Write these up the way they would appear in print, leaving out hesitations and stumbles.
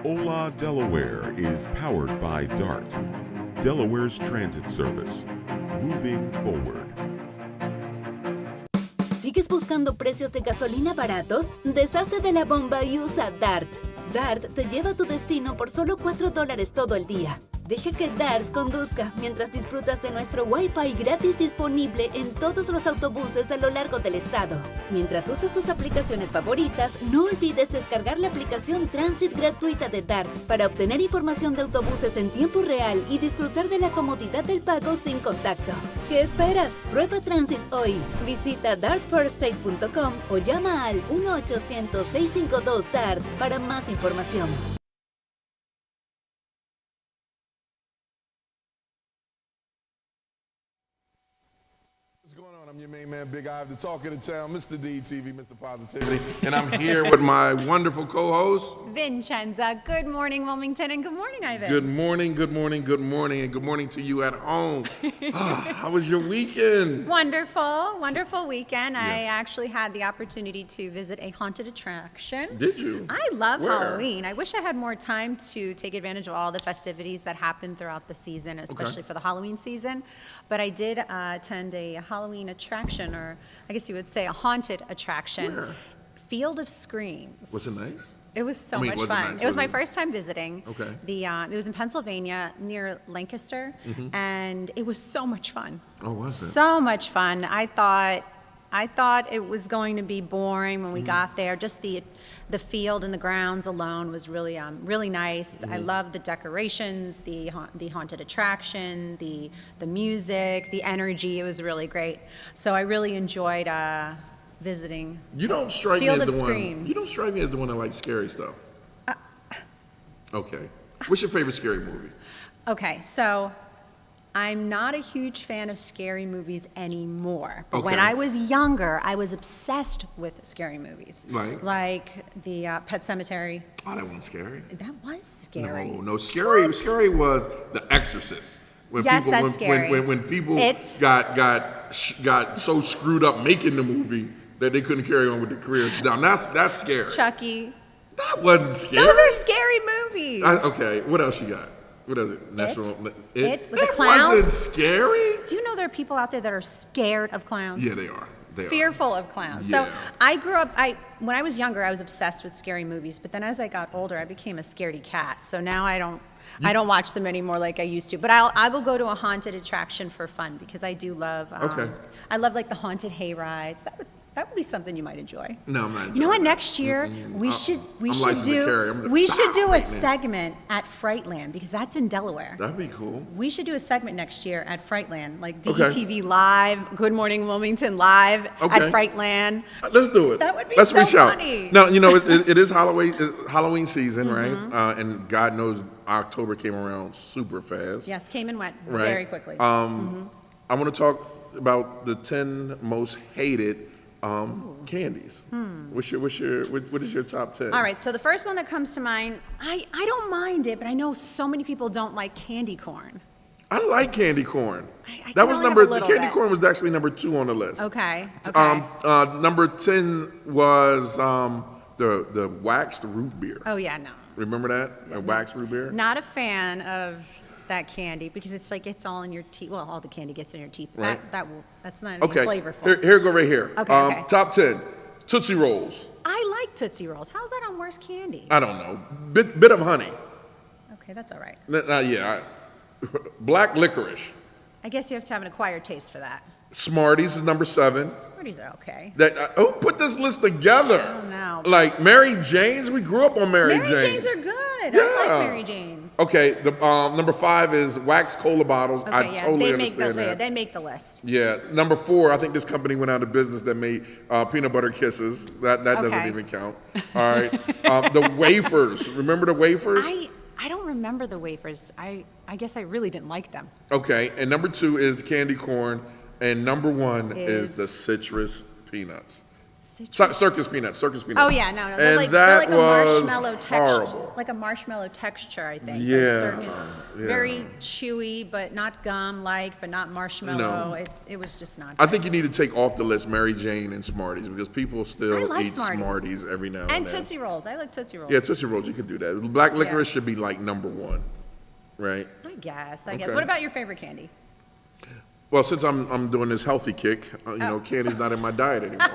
Hola, Delaware is powered by DART, Delaware's transit service. Moving forward. ¿Sigues buscando precios de gasolina baratos? Deshazte de la bomba y usa DART. DART te lleva a tu destino por solo $4 todo el día. Deja que DART conduzca mientras disfrutas de nuestro Wi-Fi gratis disponible en todos los autobuses a lo largo del estado. Mientras usas tus aplicaciones favoritas, no olvides descargar la aplicación Transit gratuita de DART para obtener información de autobuses en tiempo real y disfrutar de la comodidad del pago sin contacto. ¿Qué esperas? Prueba Transit hoy. Visita dartforstate.com o llama al 1-800-652-DART para más información. What's going on? I'm your main man, Big Ive, the talk of the town, Mr. DETV, Mr. Positivity, and I'm here with my wonderful co-host, Vincenza. Good morning, Wilmington, and good morning, Ivan. Good morning, good morning, good morning, and good morning to you at home. How was your weekend? Wonderful, wonderful weekend. Yeah. I actually had the opportunity to visit a haunted attraction. Did you? I love Where? Halloween. I wish I had more time to take advantage of all the festivities that happen throughout the season, especially for the Halloween season. But I did attend a Halloween attraction, or I guess you would say a haunted attraction. Where? Field of Screams. Was it nice? It was so I mean, much was it fun. nice? It was Was my it- first time visiting. Okay. It was in Pennsylvania near Lancaster, and it was so much fun. Oh, was it? So much fun. I thought it was going to be boring when we got there. Just the field and the grounds alone was really really nice. I love the decorations, the haunted attraction, the music, the energy. It was really great. So I really enjoyed visiting. You don't strike Field me as of the one. Screams. You don't strike me as the one that likes scary stuff. Okay. What's your favorite scary movie? Okay, so I'm not a huge fan of scary movies anymore. But when Okay. I was younger, I was obsessed with scary movies. Like? Like the Pet Sematary. Oh, that wasn't scary. That was scary. No, scary. What? Scary was The Exorcist. When Yes, people, that's when, scary. When people It- got so screwed up making the movie that they couldn't carry on with their career. Now that's scary. Chucky. That wasn't scary. Those are scary movies. Okay, what else you got? What is it? It with the That clowns? wasn't scary. Do you know there are people out there that are scared of clowns? Yeah, they are. They are. Fearful of clowns. Yeah. So I grew up, when I was younger, I was obsessed with scary movies, but then as I got older, I became a scaredy cat. So now I don't watch them anymore like I used to. But I will go to a haunted attraction for fun because I do love, Okay. I love like the haunted hay rides. That would be something you might enjoy. No, I'm not. You know what? enjoying Next year we I'm should licensed to carry. I'm we should do a right now. segment at Frightland because that's in Delaware. That'd be cool. We should do a segment next year at Frightland, like Okay. DETV Live, Good Morning Wilmington Live Okay. at Frightland. Let's do it. That would be Let's so reach out. funny. Now, you know, it is Halloween season, right? And God knows October came around super fast. Yes, came and went Right. very quickly. I want to talk about the 10 most hated candies. What is your top 10? All right, so the first one that comes to mind, I don't mind it, but I know so many people don't like candy corn. I like candy corn. I That can was only have the a little candy bit. corn was actually number 2 on the list. Okay. Number 10 was the waxed root beer. Oh yeah, no. Remember that? The waxed root beer? Not a fan of that candy because it's like it's all in your teeth. Well, all the candy gets in your teeth. Right. That's not Okay. even flavorful. Here go right here. Okay. Top 10. Tootsie Rolls. I like Tootsie Rolls. How's that on worse candy? I don't know. Bit of honey. Okay, that's all right. Black licorice. I guess you have to have an acquired taste for that. Smarties is number 7. Smarties are okay. Who put this list together? I don't know. Like Mary Jane's? We grew up on Mary Jane's. Janes are good. I Yeah. like Mary Jane's. Okay, the number 5 is wax cola bottles. I Okay, yeah, totally they make understand that. they make the list. Yeah, number 4, I think this company went out of business that made peanut butter kisses. That doesn't Okay. even count. All right, the wafers. Remember the wafers? I don't remember the wafers. I guess I really didn't like them. Okay, and number 2 is the candy corn, and number 1 is Is- the citrus peanuts. Circus peanuts. Oh yeah, no, And they're like that a was marshmallow texture, horrible. like a marshmallow texture. I think. Yeah, It's yeah. very chewy, but not gum-like, but not marshmallow. No. It was just not. I good. think you need to take off the list Mary Jane and Smarties because people I still like eat Smarties. Smarties every now and And then. Tootsie Rolls. I like Tootsie Rolls. Yeah, Tootsie Rolls, you could do that. Black licorice Yeah. should be like number one, right? I guess. Okay. What about your favorite candy? Well, since I'm doing this healthy kick, Oh. candy's not in my diet anymore.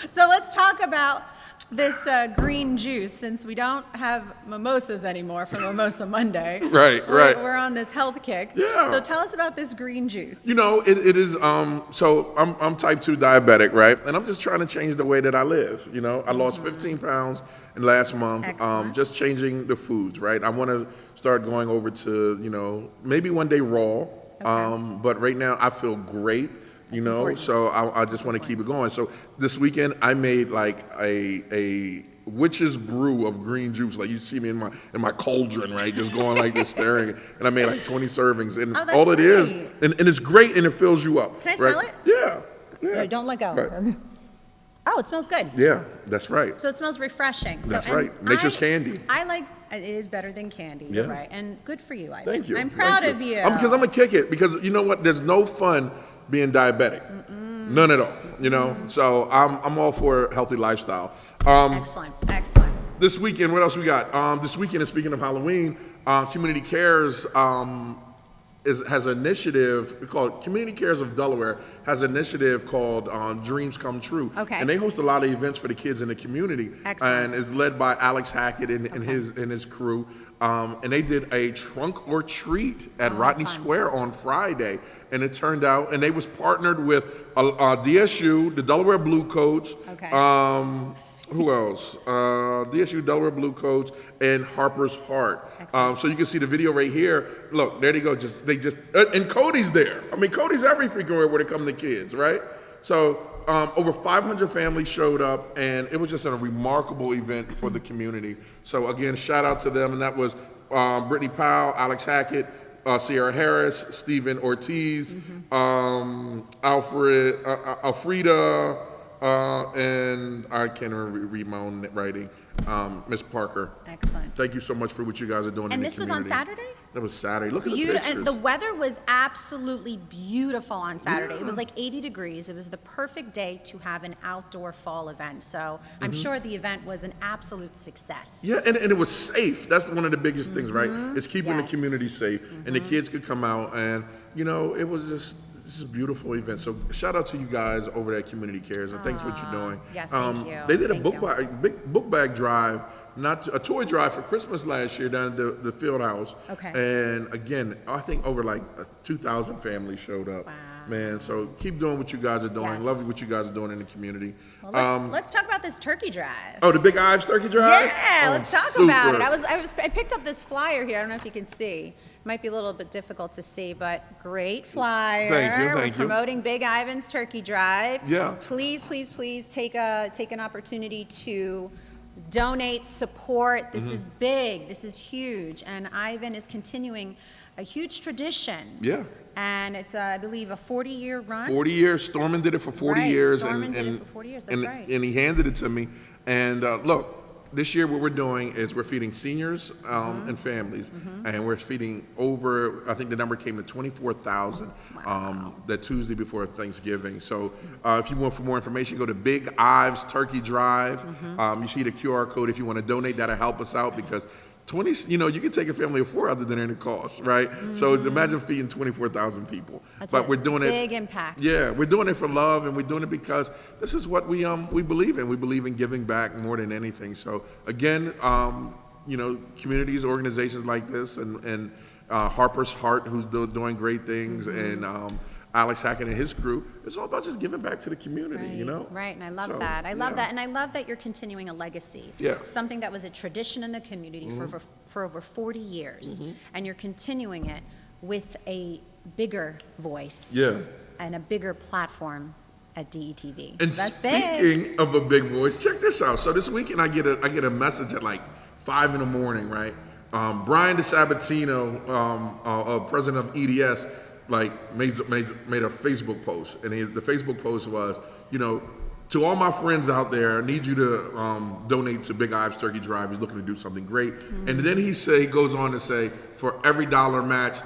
So let's talk about this green juice, since we don't have mimosas anymore for Mimosa Monday. Right. We're on this health kick. Yeah. So tell us about this green juice. It is, so I'm type 2 diabetic, right? And I'm just trying to change the way that I live, I lost 15 pounds in last month, Excellent. just changing the foods, right? I want to start going over to, maybe one day raw, but right now I feel great. important. So I just want to keep it going. So this weekend I made like a witch's brew of green juice. Like you see me in my cauldron, right? Just going like this, staring. And I made like 20 servings. And Oh, that's all it is, great. and it's great and it fills you up. Can I right? smell it? Yeah. No, don't let go. Right. Oh, it smells good. Yeah, that's right. So it smells refreshing. That's and right. Nature's candy. I like it is better than candy. You're Yeah. right. And good for you, I Thank you. I'm proud Thank of you. Because I'm going to kick it. Because you know what? There's no fun being diabetic. None at all, So I'm all for a healthy lifestyle. Excellent. This weekend, what else we got? This weekend, and speaking of Halloween, Community Cares has an initiative called Community Cares of Delaware has an initiative called Dreams Come True. Okay. And they host a lot of events for the kids in the community. Excellent. And it's led by Alex Hackett and his crew. And they did a trunk or treat at Rodney fun. Square on Friday. And it turned out, and they was partnered with DSU, the Delaware Blue Coats. Okay. Who else? DSU, Delaware Blue Coats, and Harper's Heart. So you can see the video right here. Look, there they go. And Cody's there. I mean, Cody's every freaking when it comes to kids, right? So over 500 families showed up, and it was just a remarkable event for the community. So again, shout out to them, and that was Brittany Powell, Alex Hackett, Sierra Harris, Stephen Ortiz, Alfreda, and I can't read my own writing, Miss Parker. Excellent. Thank you so much for what you guys are doing in And the this was community. on Saturday? That was Saturday. Look at the Beautiful. pictures. And the weather was absolutely beautiful on Saturday. It was like 80 degrees. It was the perfect day to have an outdoor fall event. So I'm sure the event was an absolute success. Yeah, and it was safe. That's one of the biggest things, right? It's keeping the Yes. community safe. And the kids could come out, and, it was just this is a beautiful event. So shout out to you guys over at Community Cares, and thanks for what you're doing. Yes, thank you. They did a Thank book bag drive, a toy drive for Christmas last year down at the field house. Okay. And again, I think over like 2,000 families showed up. Wow. Man, so keep doing what you guys are doing. Yes. Love what you guys are doing in the community. Well, let's talk about this turkey drive. Oh, the Big Ives Turkey Drive? Yeah, Oh, let's talk super. about it. I picked up this flyer here. I don't know if you can see. Might be a little bit difficult to see, but great flyer. Thank you, We're thank you. promoting Big Ivan's Turkey Drive. Yeah. Please take an opportunity to donate, support. This is big. This is huge. And Ivan is continuing a huge tradition. Yeah. And it's, I believe, a 40-year run. 40 years. Stormin did it for 40 Right, years. Stormin did it for 40 years, that's right. And he handed it to me. And look, this year what we're doing is we're feeding seniors and families. And we're feeding over, I think the number came to 24,000 that Tuesday before Thanksgiving. So if you want for more information, go to Big Ives Turkey Drive. You see the QR code if you want to donate. That'll help us out because you can take a family of 4 out to dinner and it costs, right? So imagine feeding 24,000 people. That's but a we're doing it. big impact. Yeah, we're doing it for love, and we're doing it because this is what we believe in. We believe in giving back more than anything. So again, communities, organizations like this, and Harper's Heart, who's doing great things, and Alex Hackett and his crew. It's all about just giving back to the community, Right, and I love So, that. I love yeah. that, and I love that you're continuing a legacy. Yeah. Something that was a tradition in the community for over 40 years, and you're continuing it with a bigger voice. Yeah. And a bigger platform at DETV. And So that's big. speaking of a big voice, check this out. So this weekend I get a message at like 5 in the morning, right? Brian DeSabatino, president of EDS, made a Facebook post, and the Facebook post was, To all my friends out there, I need you to donate to Big Ives Turkey Drive. He's looking to do something great. And then he goes on to say, for every dollar matched,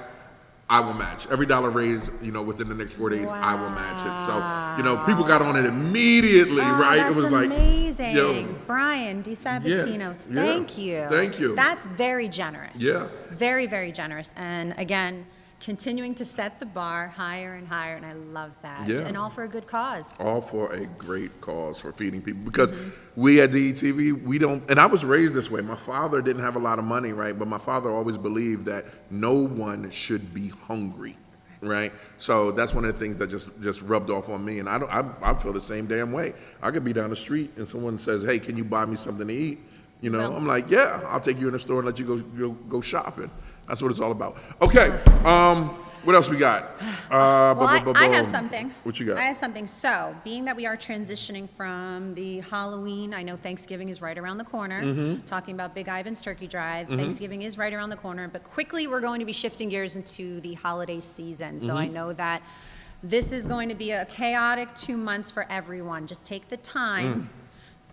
I will match. Every dollar raised, within the next 4 days, I will match it. So, people got on it immediately, right? That's it was amazing. Like, Brian DiSabatino, thank you. Thank you. That's very generous. Yeah. Very, very generous. And again, continuing to set the bar higher and higher, and I love that. Yeah. And all for a good cause. all for a great cause for feeding people. Because we at DETV, we don't, and I was raised this way. My father didn't have a lot of money, right? But my father always believed that no one should be hungry, right? So that's one of the things that just rubbed off on me. And I feel the same damn way. I could be down the street and someone says, hey, can you buy me something to eat? I'm like, yeah, I'll take you in the store and let you go shopping. That's what it's all about. Okay, what else we got? I have something. What you got? I have something. So, being that we are transitioning from the Halloween, I know Thanksgiving is right around the corner, talking about Big Ivan's Turkey Drive. Thanksgiving is right around the corner, but quickly we're going to be shifting gears into the holiday season. So I know that this is going to be a chaotic 2 months for everyone. Just take the time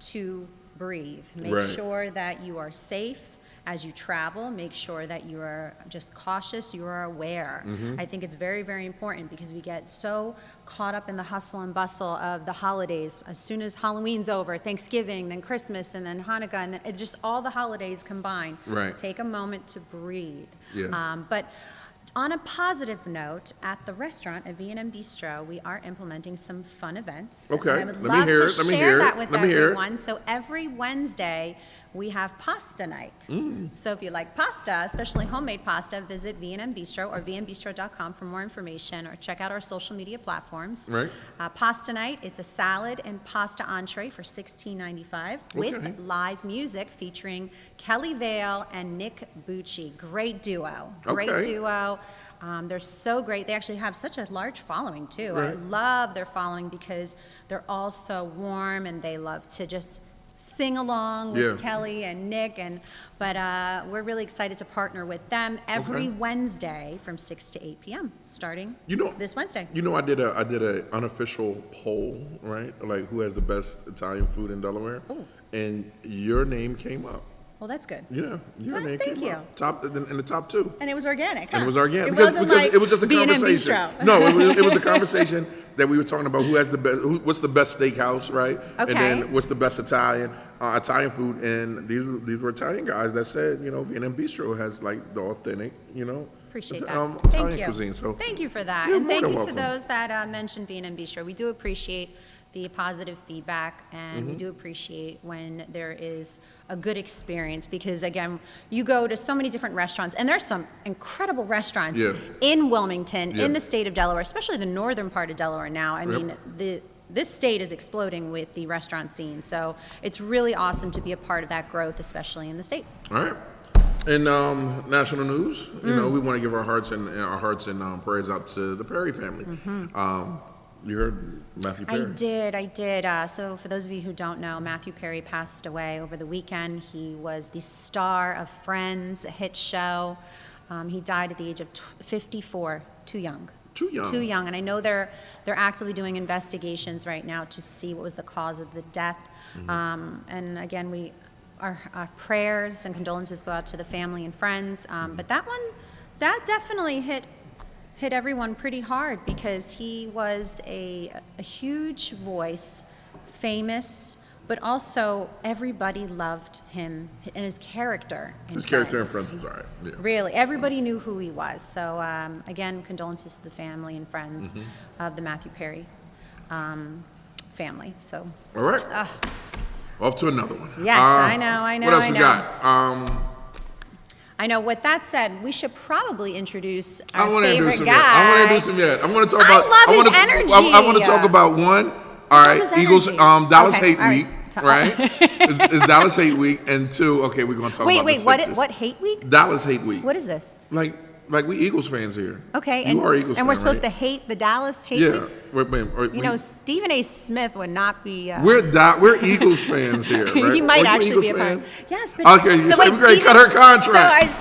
to breathe. Make sure that you are safe as you travel. Make sure that you are just cautious, you are aware. I think it's very, very important because we get so caught up in the hustle and bustle of the holidays. As soon as Halloween's over, Thanksgiving, then Christmas, and then Hanukkah, and then it's just all the holidays combined. Right. Take a moment to breathe. Yeah. But on a positive note, at the restaurant at V&M Bistro, we are implementing some fun events. Okay. And I would Let me love hear to it. Let me share hear that it. with Let me hear it. everyone. So every Wednesday, we have pasta night. So if you like pasta, especially homemade pasta, visit V&M Bistro or vmbistro.com for more information, or check out our social media platforms. Right. Pasta night, it's a salad and pasta entree for $16.95 with live music featuring Kelly Vale and Nick Bucci. Great duo. Great duo. They're so great. They actually have such a large following, too. I love their following because they're all so warm and they love to just sing along with Kelly and Nick, but we're really excited to partner with them every Wednesday from 6 to 8 p.m. starting this Wednesday. I did a unofficial poll, right? Like who has the best Italian food in Delaware, and your name came up. Well, that's good. Yeah, your name thank came you. up top in the top 2. And it was organic, huh? And it was organic It because wasn't like it was just a V&M conversation. Bistro. No, it was a conversation that we were talking about who has the best, what's the best steakhouse, right? Okay. And then what's the best Italian food, and these were Italian guys that said, V&M Bistro has like the authentic, Appreciate that. Italian Thank you. cuisine. So thank you for that, you're and more thank than you welcome. to those that mentioned V&M Bistro. We do appreciate the positive feedback, and we do appreciate when there is a good experience, because again, you go to so many different restaurants, and there's some incredible restaurants in Wilmington, in the state of Delaware, especially the northern part of Delaware now. I mean, this state is exploding with the restaurant scene, so it's really awesome to be a part of that growth, especially in the state. All right. In national news, we want to give our hearts and prayers out to the Perry family. You heard Matthew Perry? I did. So for those of you who don't know, Matthew Perry passed away over the weekend. He was the star of Friends, a hit show. He died at the age of 54, too young. Too young. And I know they're actively doing investigations right now to see what was the cause of the death. And again, our prayers and condolences go out to the family and friends. But that definitely hit everyone pretty hard, because he was a huge voice, famous, but also everybody loved him and his character in Friends. His character in Friends was all right. Yeah. Really, everybody knew who he was. So again, condolences to the family and friends of the Matthew Perry family. So. All right. Off to another one. Yes, I know. What else we got? I know. With that said, we should probably introduce I our want to favorite introduce him guy. yet. I want to introduce him yet. I'm going to talk about. I love his energy. I want to talk about one. All right, his Eagles. energy. Dallas Okay, Hate all Week. right. Right? It's Dallas Hate Week, and 2. Okay, we're going to talk about. Wait. The Sixers. What hate week? Dallas Hate Week. What is this? Like we Eagles fans here. Okay, You are Eagles and we're fan, supposed right? to hate the Dallas hate Yeah. week. Stephen A. Smith would not be. We're Eagles fans here, right? He might Are you actually be a Eagles part. fan? Yes, but Okay, so we're going to cut her contract.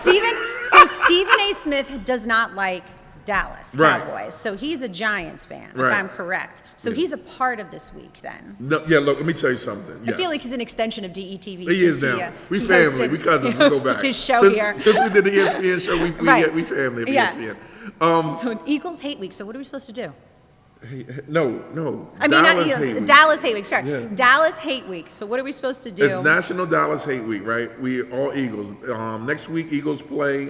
So Stephen A. Smith does not like Dallas Right. Cowboys. So he's a Giants fan, Right. if I'm correct. So he's a part of this week then. No, yeah, look, let me tell you something. Yes. I feel like he's an extension of DETV. He is since now. We he family. hosted- We cousins. he We go hosted back. his show since, here. Since we did the ESPN show, we Right. family of Yes. ESPN. So Eagles hate week. So what are we supposed to do? No. I mean, not Dallas Eagles. hate week. Dallas hate week. Sorry, Yeah. Dallas hate week. So what are we supposed to do? It's National Dallas Hate Week, right? We all Eagles. Next week, Eagles play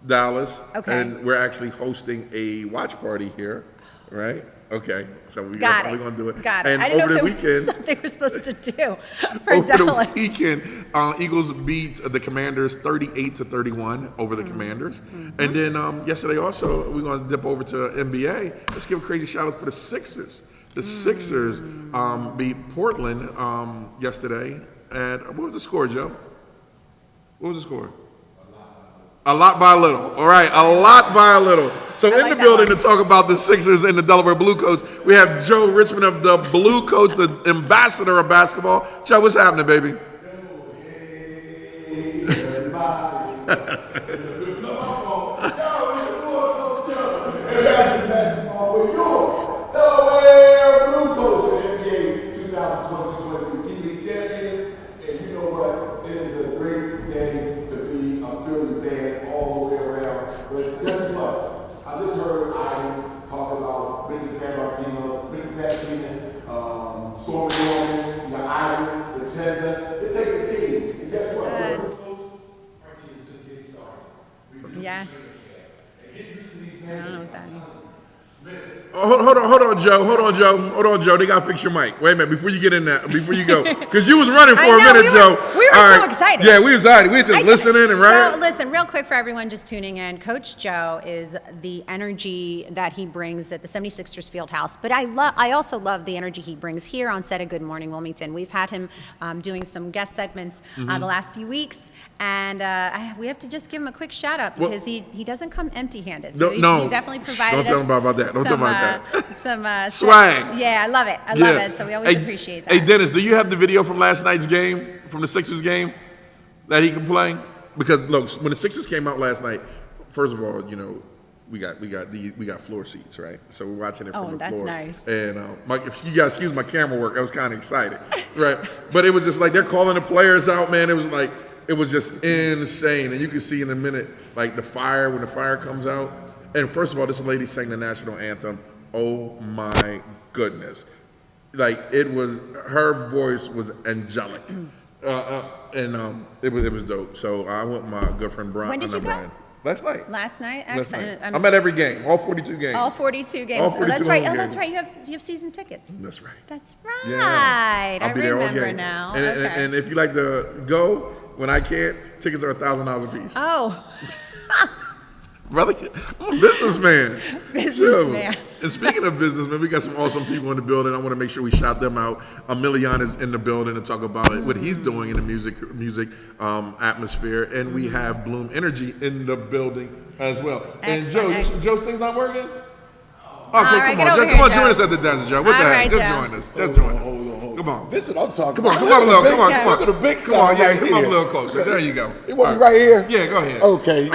Dallas. Okay. And we're actually hosting a watch party here, right? Okay. So we're Got going it. to do it. Got it. And I didn't over know the if there was weekend, something we're supposed to do for over Dallas. the weekend, Eagles beat the Commanders 38-31 over the Commanders. And then yesterday also, we're going to dip over to NBA. Let's give a crazy shout out for the Sixers. The Sixers beat Portland yesterday. And what was the score, Joe? What was the score? A lot by a little. All right, a lot by a little. So I in like the that building one. to talk about the Sixers and the Delaware Blue Coats, we have Joe Richmond of the Blue Coats, the ambassador of basketball. Joe, what's happening, baby? Basketball for your Delaware Blue Coats, NBA 2020-23 G League champions. And you know what? It is a great day to be a Philly fan all the way around. But guess what? I just heard Adée talk about Vincenza, Stormy Norman, Adée, Vincenza. It takes a team. And guess what? It does. Our team is just getting started. Yes. I don't know what that means. Hold on, Joe. They gotta fix your mic. Wait a minute, before you get in that, before you go, because you was running for I a know, minute, we were- Joe. we were All so excited. Yeah, we were excited. We were just listening and right. So listen, real quick for everyone just tuning in, Coach Joe is the energy that he brings at the 76ers Fieldhouse, but I also love the energy he brings here on set of Good Morning Wilmington. We've had him doing some guest segments the last few weeks, and we have to just give him a quick shout out because he doesn't come empty-handed. So he's definitely provided Don't tell us him about that. Don't tell him about that. some Swag. Yeah, I love it. I love it. So we always appreciate that. Hey, Dennis, do you have the video from last night's game, from the Sixers game, that he can play? Because look, when the Sixers came out last night, first of all, you know, we got floor seats, right? So we're watching it from the that's floor. nice. And if you guys excuse my camera work, I was kind of excited, right? But it was just like they're calling the players out, man. It was just insane, and you can see in a minute, like when the fire comes out. And first of all, this lady sang the national anthem. Oh my goodness. Like her voice was angelic. And it was dope. So I went with my good friend Brian. When did you go? Brian. Last night. Last night? Last Excellent. night. I'm at every game, all 42 games. All 42 games. All 42 that's right. home Oh, that's games. right. You have season tickets. That's right. That's right. Yeah. I'll I be there all remember game. now. And, Okay. and if you like to go, when I can't, tickets are $1,000 a piece. Oh, Brother, I'm a businessman. Businessman. So, and speaking of businessmen, we got some awesome people in the building. I want to make sure we shout them out. Amillion is in the building to talk about what he's doing in the music atmosphere. And we have Bloom Energy in the building as well. Excellent, And excellent. Joe's thing's not working? Okay, right, come get on, over Joe. here, Come on, Joe. join us at the desk, Joe. What the All heck? right, Just Joe. join us. Just join us. Hold on. Come on. This is what I'm talking Come on, about. come on, Lil. Come on, Yeah. come on. Look at the big Come on, star yeah, right come on a here. little closer. There you go. You want All me right here? Yeah, go ahead. Okay.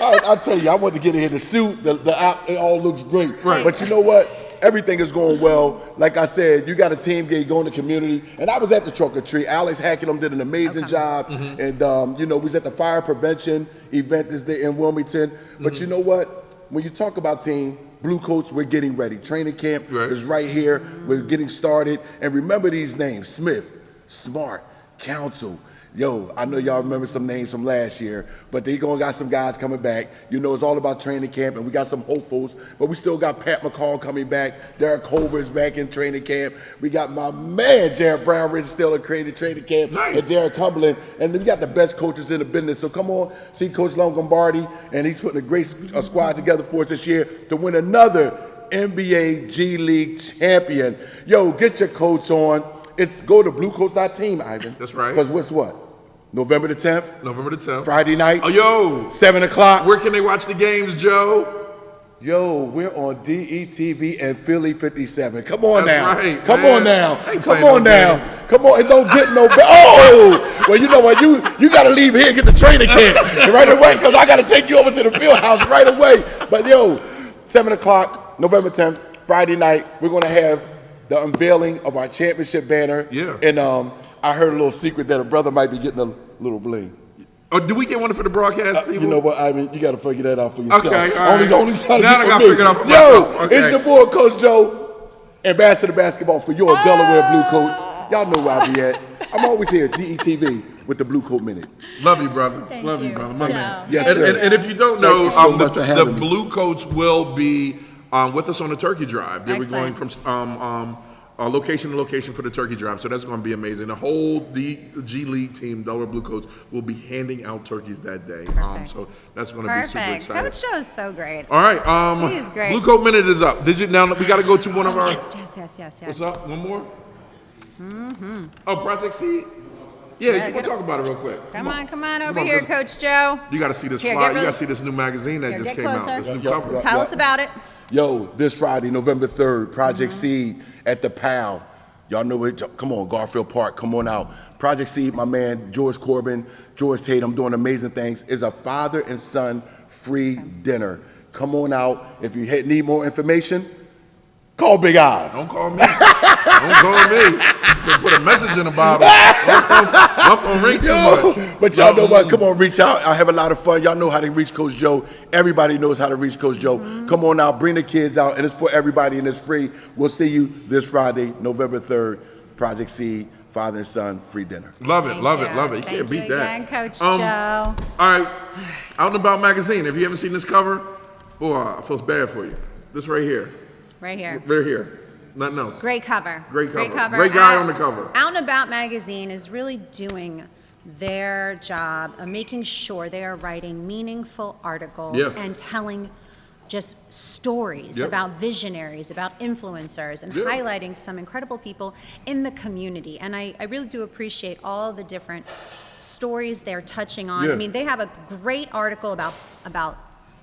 I'll tell you, I want to get in here. The suit, the app, it all looks great. Right. But you know what? Everything is going well. Like I said, you got a team game going to the community. And I was at the Truck or Treat. Alex Hackenham did an amazing job. And, we was at the fire prevention event this day in Wilmington. But you know what? When you talk about team, Blue Coats, we're getting ready. Training camp is right here. We're getting started. And remember these names: Smith, Smart, Council. Yo, I know y'all remember some names from last year, but they gonna got some guys coming back. You know, it's all about training camp, and we got some hopefuls, but we still got Pat McCall coming back. Derek Culver is back in training camp. We got my man, Jared Brownridge, still in training camp, and Derek Cumberland, and we got the best coaches in the business. So come on, see Coach Lombardi, and he's putting a great squad together for us this year to win another NBA G League champion. Yo, get your coats on. Go to bluecoats.team, Ivan. That's right. Because what's what? November the 10th? November the 10th. Friday night? Oh, yo. 7 o'clock? Where can they watch the games, Joe? Yo, we're on DETV and Philly 57. Come on now. Right, Come man. on now. Ain't Come playing on no now. games. Come on. It don't get no better. Oh! Well, you know what? You got to leave here and get the training camp right away because I got to take you over to the field house right away. But yo, 7 o'clock, November 10th, Friday night, we're going to have the unveiling of our championship banner. Yeah. And I heard a little secret that a brother might be getting a little bling. Oh, do we get one for the broadcast people? You know what, Ivan? You got to figure that out for yourself. Okay, all right. Only trying to Now get I for gotta me. figure it out for Yo, myself. Okay. it's your boy, Coach Joe, ambassador of basketball for your Delaware Blue Coats. Y'all know where I be at. I'm always here, DETV, with the Blue Coat Minute. Love you, brother. Thank Love you, you, brother. My Joe. man. Yes, and, sir. and if you don't know, Thank you so much for the having me. Blue Coats will be with us on the turkey drive. They were going Excellent. from location to location for the turkey drive, so that's going to be amazing. The whole G League team, Delaware Blue Coats, will be handing out turkeys that day. Perfect. So that's going to be super Perfect. exciting. Coach Joe is so great. All right, He is great. Blue Coat Minute is up. Now we got to go to one of our. Yes. What's up? One more? Oh, Project Seed? Yeah, we'll talk about it real quick. Come on over on, here, Chris. Coach Joe. You got to see this Here, flyer. get You real- got to see this new magazine that Here, just get came out. closer. This new Yep, cover. yep. Tell us about it. Yo, this Friday, November 3rd, Project Seed at the PAL. Y'all know it. Come on, Garfield Park, come on out. Project Seed, my man, George Corbin, George Tatum, doing amazing things, is a father and son free dinner. Come on out. If you need more information, call Big Eye. Don't call me. Don't call me. They put a message in the bottle. My phone ring too much. But y'all know what? Come on, reach out. I have a lot of fun. Y'all know how to reach Coach Joe. Everybody knows how to reach Coach Joe. Come on out, bring the kids out, and it's for everybody, and it's free. We'll see you this Friday, November 3rd, Project Seed, father and son, free dinner. Love it, Thank love you. it, love it. You can't Thank beat you that. again, Coach All Joe. right, Out and About magazine. If you haven't seen this cover, I feel bad for you. This right here, Right here. right here. Nothing else. Great cover. Great cover. Great guy on the cover. Out and About magazine is really doing their job of making sure they are writing meaningful articles Yeah. and telling just stories Yep. about visionaries, about influencers, and Yeah. highlighting some incredible people in the community. And I really do appreciate all the different stories they're touching on. Yeah. I mean, they have a great article about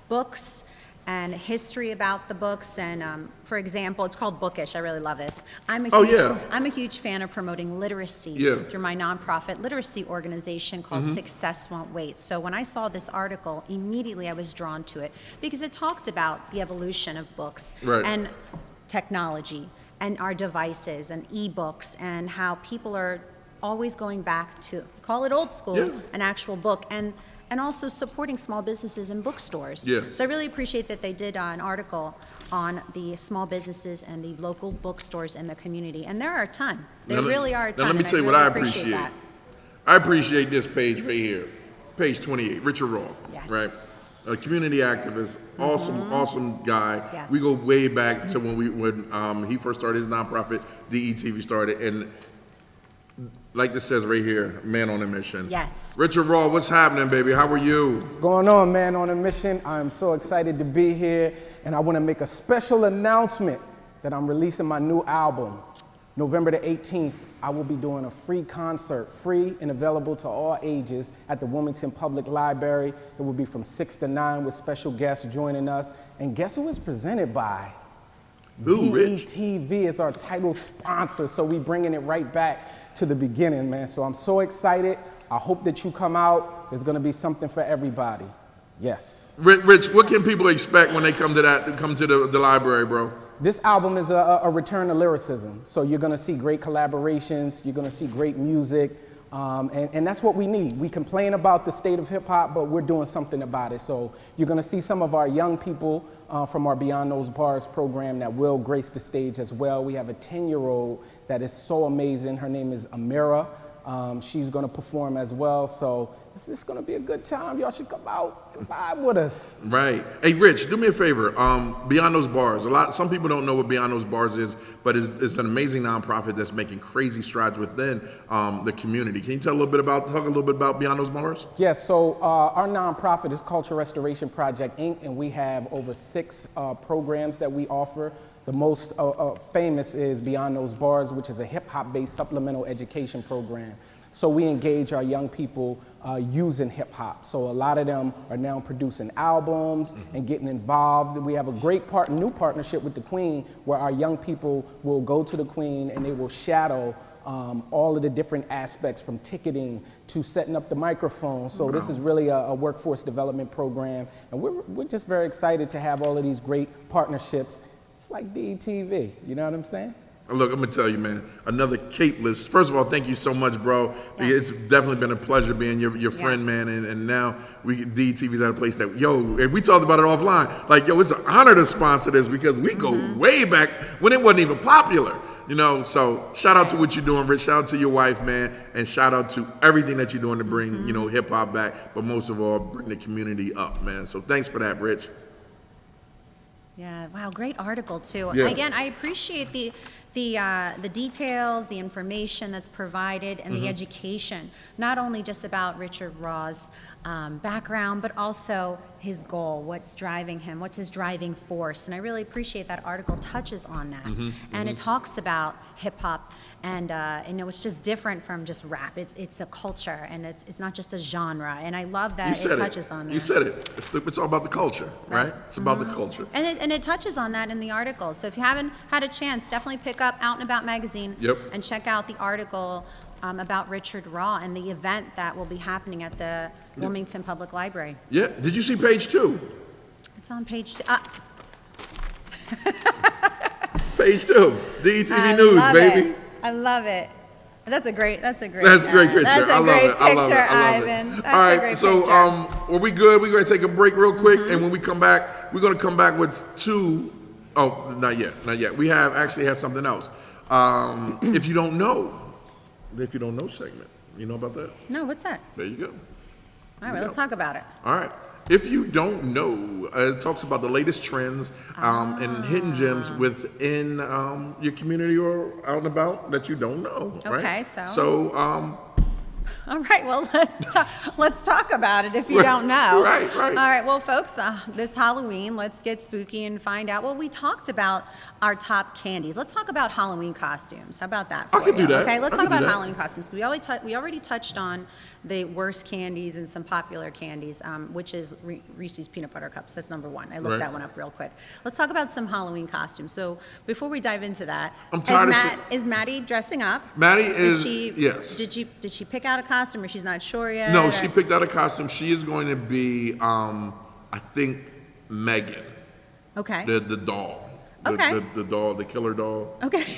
books and history about the books. And for example, it's called Bookish. I really love this. I'm a huge fan of promoting literacy Yeah. through my nonprofit literacy organization called Success Won't Wait. So when I saw this article, immediately I was drawn to it because it talked about the evolution of books Right. and technology and our devices and ebooks and how people are always going back to, call it old school, Yeah. an actual book, and also supporting small businesses and bookstores. Yeah. So I really appreciate that they did an article on the small businesses and the local bookstores in the community, and there are a ton. There really are a ton. Now let me and tell you what really I appreciate. that. I appreciate this page right here, page 28, Richard Raw, Yes. right? A community activist, awesome guy. Yes. We go way back to when he first started his nonprofit, DETV started, and like this says right here, man on a mission. Yes. Richard Raw, what's happening, baby? How are you? What's going on, man on a mission? I'm so excited to be here, and I want to make a special announcement that I'm releasing my new album. November the 18th, I will be doing a free concert, free and available to all ages at the Wilmington Public Library. It will be from 6 to 9 with special guests joining us. And guess who it's presented by? Who, Rich? DETV is our title sponsor, so we bringing it right back to the beginning, man. So I'm so excited. I hope that you come out. There's gonna be something for everybody. Yes. Rich, what can people expect when they come to the library, bro? This album is a return to lyricism. So you're gonna see great collaborations, you're gonna see great music, and that's what we need. We complain about the state of hip hop, but we're doing something about it. So you're gonna see some of our young people from our Beyond Those Bars program that will grace the stage as well. We have a 10-year-old that is so amazing. Her name is Amira. She's gonna perform as well. So it's gonna be a good time. Y'all should come out and vibe with us. Right. Hey, Rich, do me a favor. Beyond Those Bars. Some people don't know what Beyond Those Bars is, but it's an amazing nonprofit that's making crazy strides within the community. Can you talk a little bit about Beyond Those Bars? Yes, so our nonprofit is Culture Restoration Project, Inc., and we have over 6 programs that we offer. The most famous is Beyond Those Bars, which is a hip-hop-based supplemental education program. So we engage our young people using hip hop. So a lot of them are now producing albums and getting involved. We have a great new partnership with the Queen, where our young people will go to the Queen and they will shadow all of the different aspects, from ticketing to setting up the microphone. So this is really a workforce development program, and we're just very excited to have all of these great partnerships. It's like DETV, you know what I'm saying? Look, I'm gonna tell you, man, another capeless. First of all, thank you so much, bro. Yes. It's definitely been a pleasure being your friend, man. And now DTV's at a place that, and we talked about it offline. Like, it's an honor to sponsor this, because we go way back when it wasn't even popular. So shout out to what you're doing, Rich. Shout out to your wife, man, and shout out to everything that you're doing to bring, hip hop back, but most of all, bring the community up, man. So thanks for that, Rich. Yeah, wow, great article too. Yeah. Again, I appreciate the details, the information that's provided, and the education, not only just about Richard Raw's background, but also his goal, what's driving him, what's his driving force. And I really appreciate that article touches on that. And it talks about hip hop, and it's just different from just rap. It's a culture, and it's not just a genre. And I love that it touches on that. You said it. It's all about the culture, right? It's about the culture. And it touches on that in the article. So if you haven't had a chance, definitely pick up Out and About magazine and check out the article about Richard Raw and the event that will be happening at the Wilmington Public Library. Yeah. Did you see page 2? It's on page 2. Page 2. DETV News, baby. I love it. That's a great That's a great picture. I love it. Ivan. That's All right, a great so picture. are we good? We're going to take a break real quick, and when we come back, we're going to come back with 2. Oh, not yet. We actually have something else. If you don't know segment. You know about that? No, what's that? There you go. All right, let's talk about it. All right. If you don't know, it talks about the latest trends and hidden gems within your community or out and about that you don't know. Okay, right? so all right, well, let's talk about it if you don't know. Right. All right, well, folks, this Halloween, let's get spooky and find out. Well, we talked about our top candies. Let's talk about Halloween costumes. How about that? I can do that. Okay, let's I talk can do about that. Halloween costumes. We already touched on the worst candies and some popular candies, which is Reese's Peanut Butter Cups. That's number 1. I looked that one up real quick. Let's talk about some Halloween costumes. So before we dive into that, is Maddie dressing up? Maddie is yes. Did she pick out a costume, or she's not sure yet? No, she picked out a costume. She is going to be, I think, Megan. Okay. The doll. The doll, the killer doll. Okay.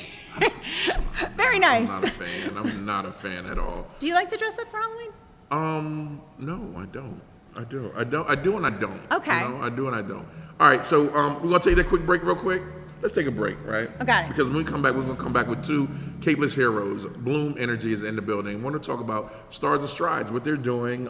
Very nice. I'm not a fan at all. Do you like to dress up for Halloween? No, I don't. I do and I don't. Okay. I do and I don't. All right, so we're going to take that quick break real quick. Let's take a break, right? Okay. Because when we come back, we're going to come back with 2 capeless heroes. Bloom Energy is in the building. I want to talk about Stars and Strides, what they're doing,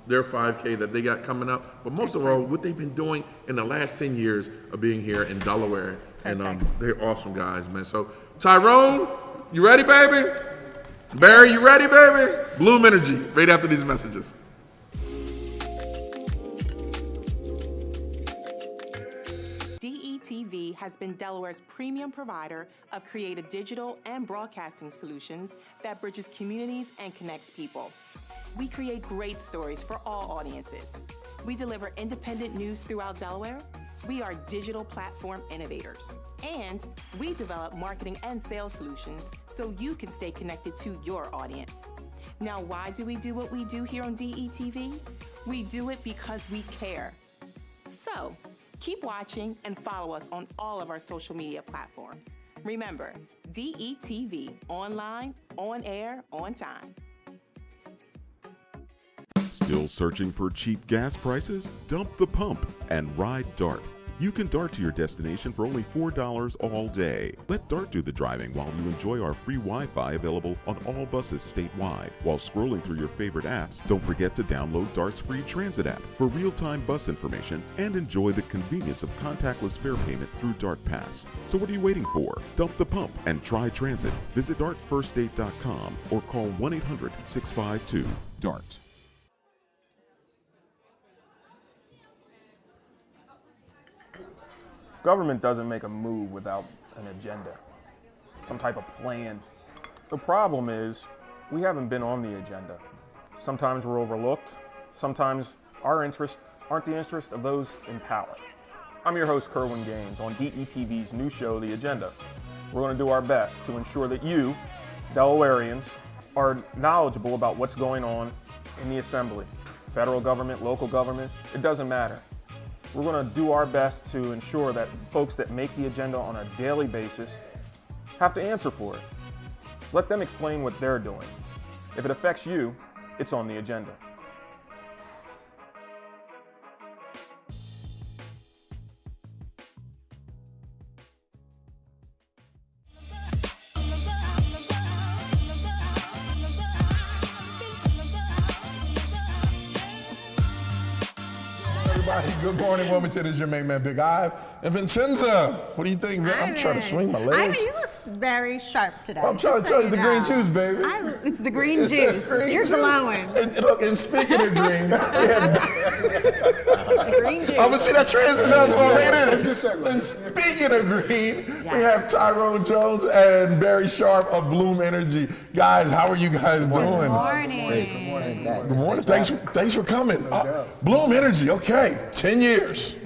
their 5K that they got coming up, but most of all, what they've been doing in the last 10 years of being here in Delaware. Perfect. And they're awesome guys, man. So, Tyrone, you ready, baby? Barry, you ready, baby? Bloom Energy, right after these messages. DETV has been Delaware's premium provider of creative digital and broadcasting solutions that bridges communities and connects people. We create great stories for all audiences. We deliver independent news throughout Delaware. We are digital platform innovators. And we develop marketing and sales solutions so you can stay connected to your audience. Now, why do we do what we do here on DETV? We do it because we care. So, keep watching and follow us on all of our social media platforms. Remember, DETV, online, on air, on time. Still searching for cheap gas prices? Dump the pump and ride DART. You can DART to your destination for only $4 all day. Let DART do the driving while you enjoy our free Wi-Fi available on all buses statewide. While scrolling through your favorite apps, don't forget to download DART's free transit app for real-time bus information and enjoy the convenience of contactless fare payment through DART Pass. So what are you waiting for? Dump the pump and try transit. Visit dartfirststate.com or call 1-800-652-DART. Government doesn't make a move without an agenda, some type of plan. The problem is we haven't been on the agenda. Sometimes we're overlooked. Sometimes our interests aren't the interests of those in power. I'm your host, Kerwin Gaines, on DETV's new show, The Agenda. We're going to do our best to ensure that you, Delawareans, are knowledgeable about what's going on in the Assembly. Federal government, local government, it doesn't matter. We're going to do our best to ensure that folks that make the agenda on a daily basis have to answer for it. Let them explain what they're doing. If it affects you, it's on the agenda. Good morning, Wilmington. It's your main man, Big Ive. And Vincenza, what do you think? I'm trying to swing my legs. You look very sharp today. I'm trying to tell you, it's the green juice, baby. It's the green juice. You're glowing. And look, and speaking of green, The green juice. I'm gonna see that transition. And speaking of green, we have Tyrone Jones and Barry Sharpe of Bloom Energy. Guys, how are you guys doing? Good morning. Good morning. Good morning. Thanks for coming. Bloom Energy, okay. 10 years.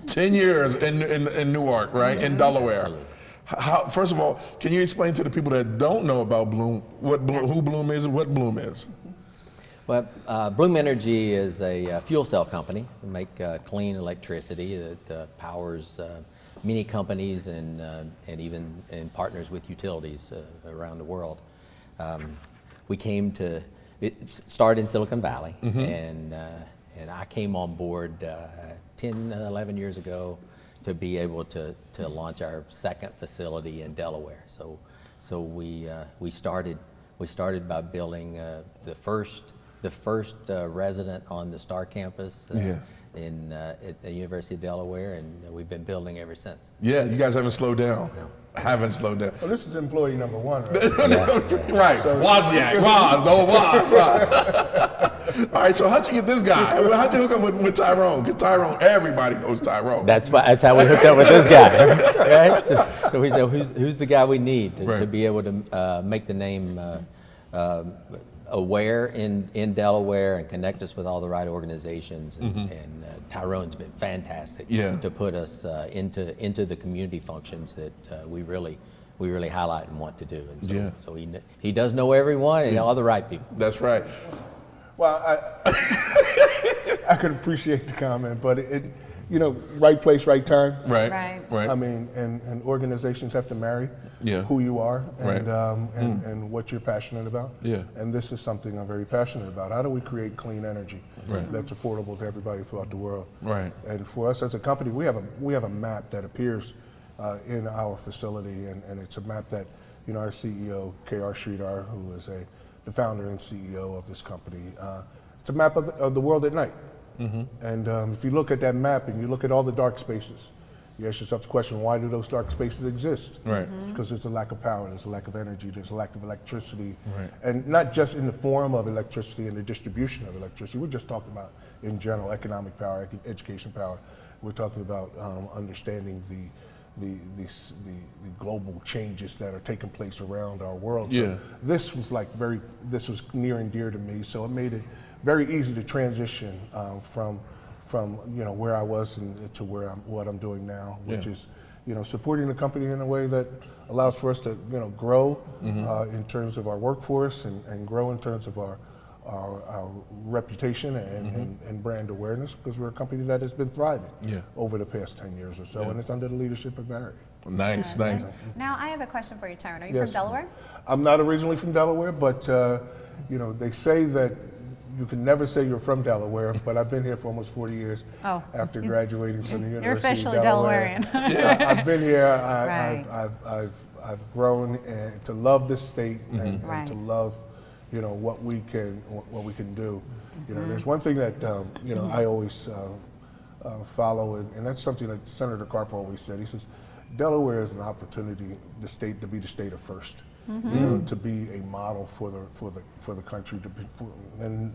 10 years in Newark, right? In Delaware. First of all, can you explain to the people that don't know about Bloom, who Bloom is and what Bloom is? Well, Bloom Energy is a fuel cell company. We make clean electricity that powers many companies and even partners with utilities around the world. It started in Silicon Valley, and I came on board 10, 11 years ago to be able to launch our second facility in Delaware. So we started by building the first resident on the Star campus at the University of Delaware, and we've been building ever since. Yeah, you guys haven't slowed down. No. Haven't slowed down. Well, this is employee number one, right? Right. Wozniak. All right, so how'd you get this guy? How'd you hook up with Tyrone? Because Tyrone, everybody knows Tyrone. That's how we hooked up with this guy. Right? So we said, who's the guy we need to be able to make the name aware in Delaware and connect us with all the right organizations. And Tyrone's been fantastic to put us into the community functions that we really highlight and want to do. And so he does know everyone and all the right people. That's right. Well, I could appreciate the comment, but right place, right time. Right. I mean, and organizations have to marry who you are and what you're passionate about. Yeah. And this is something I'm very passionate about. How do we create clean energy that's affordable to everybody throughout the world? Right. And for us as a company, we have a map that appears in our facility, and it's a map that our CEO K.R. Sridhar, who is the founder and CEO of this company, it's a map of the world at night. And if you look at that map and you look at all the dark spaces, you ask yourself the question, why do those dark spaces exist? Right. Because there's a lack of power, there's a lack of energy, there's a lack of electricity. Right. And not just in the form of electricity and the distribution of electricity, we're just talking about in general economic power, education power. We're talking about understanding the global changes that are taking place around our world. So this was near and dear to me, so it made it very easy to transition from where I was to what I'm doing now, which is supporting the company in a way that allows for us to grow in terms of our workforce and grow in terms of our reputation and brand awareness, because we're a company that has been thriving over the past 10 years or so, and it's under the leadership of Barry. Nice. Now I have a question for you, Tyrone. Are you from Delaware? I'm not originally from Delaware, but they say that you can never say you're from Delaware, but I've been here for almost 40 years after graduating from the University of Delaware. You're officially Delawarean. I've been here. I've grown to love this state and to love what we can do. There's one thing that I always follow, and that's something that Senator Carper always said. He says, Delaware is an opportunity, to be the state of first. To be a model for the country, and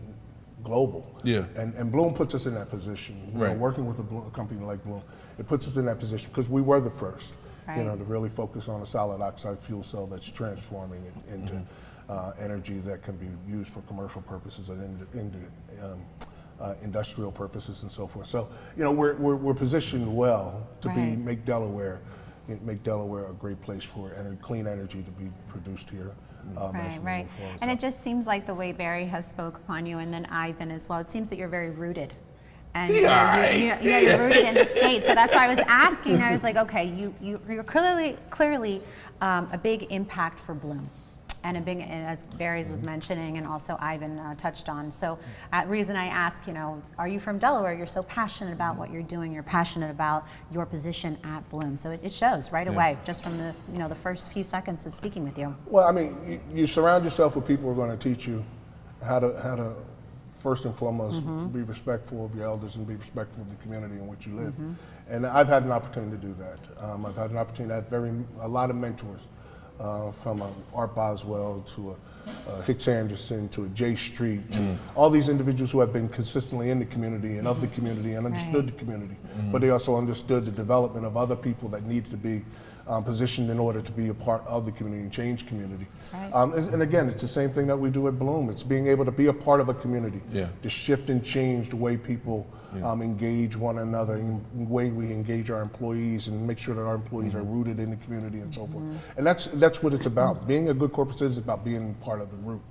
global. Yeah. And Bloom puts us in that position. Working with a company like Bloom, it puts us in that position because we were the first. To really focus on a solid oxide fuel cell that's transforming it into energy that can be used for commercial purposes and industrial purposes and so forth. So, you know, we're positioned well to make Delaware a great place for clean energy to be produced here. Right. And it just seems like the way Barry has spoke upon you, and then Ivan as well, it seems that you're very rooted. And you're rooted in the state. So that's why I was asking. I was like, okay, you're clearly a big impact for Bloom. And a big, as Barry's was mentioning, and also Ivan touched on. So, reason I ask, you know, are you from Delaware? You're so passionate about what you're doing. You're passionate about your position at Bloom. So it shows right away, just from the the first few seconds of speaking with you. Well, I mean, you surround yourself with people who are going to teach you how to first and foremost be respectful of your elders and be respectful of the community in which you live. And I've had an opportunity to do that. I've had an opportunity to have a lot of mentors. From Art Boswell to Hicks Anderson to Jay Street, to all these individuals who have been consistently in the community and of the community and understood the community, but they also understood the development of other people that need to be positioned in order to be a part of the community and change community. That's right. And again, it's the same thing that we do at Bloom. It's being able to be a part of a community, to shift and change the way people engage one another, in the way we engage our employees, and make sure that our employees are rooted in the community and so forth. And that's what it's about. Being a good corporate citizen is about being part of the root.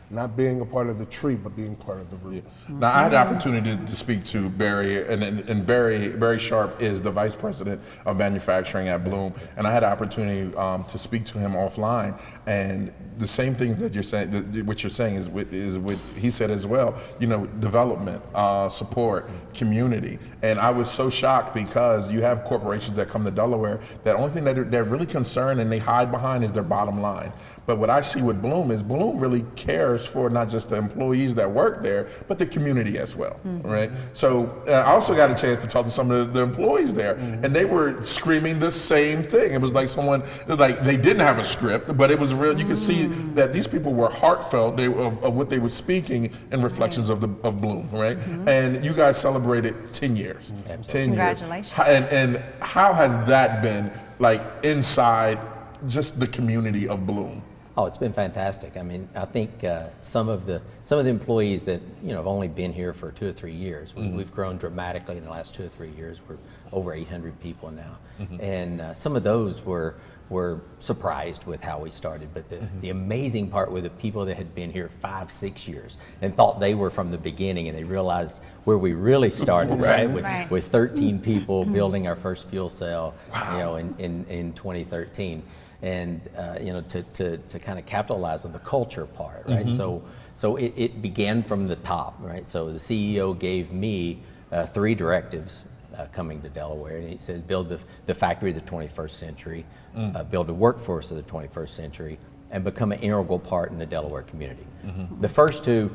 Not being a part of the tree, but being part of the root. Now, I had the opportunity to speak to Barry, and Barry Sharpe is the Vice President of Manufacturing at Bloom, and I had the opportunity to speak to him offline, and the same things that you're saying, what you're saying is what he said as well, you know, development, support, community. And I was so shocked because you have corporations that come to Delaware, that only thing that they're really concerned and they hide behind is their bottom line. But what I see with Bloom is Bloom really cares for not just the employees that work there, but the community as well, right? So I also got a chance to talk to some of the employees there, and they were screaming the same thing. It was like they didn't have a script, but it was real. You could see that these people were heartfelt of what they were speaking and reflections of Bloom, right? And you guys celebrated 10 years. 10 Congratulations. Years. And how has that been like inside just the community of Bloom? Oh, it's been fantastic. I mean, I think some of the employees that have only been here for 2 or 3 years. We've grown dramatically in the last 2 or 3 years. We're over 800 people now, and some of those were surprised with how we started. But the amazing part were the people that had been here 5, 6 years and thought they were from the beginning, and they realized where we really started, with 13 people building our first fuel cell, in 2013. And to kind of capitalize on the culture part, right? So it began from the top, right? So the CEO gave me 3 directives coming to Delaware, and he says, build the factory of the 21st century, build a workforce of the 21st century, and become an integral part in the Delaware community. The first 2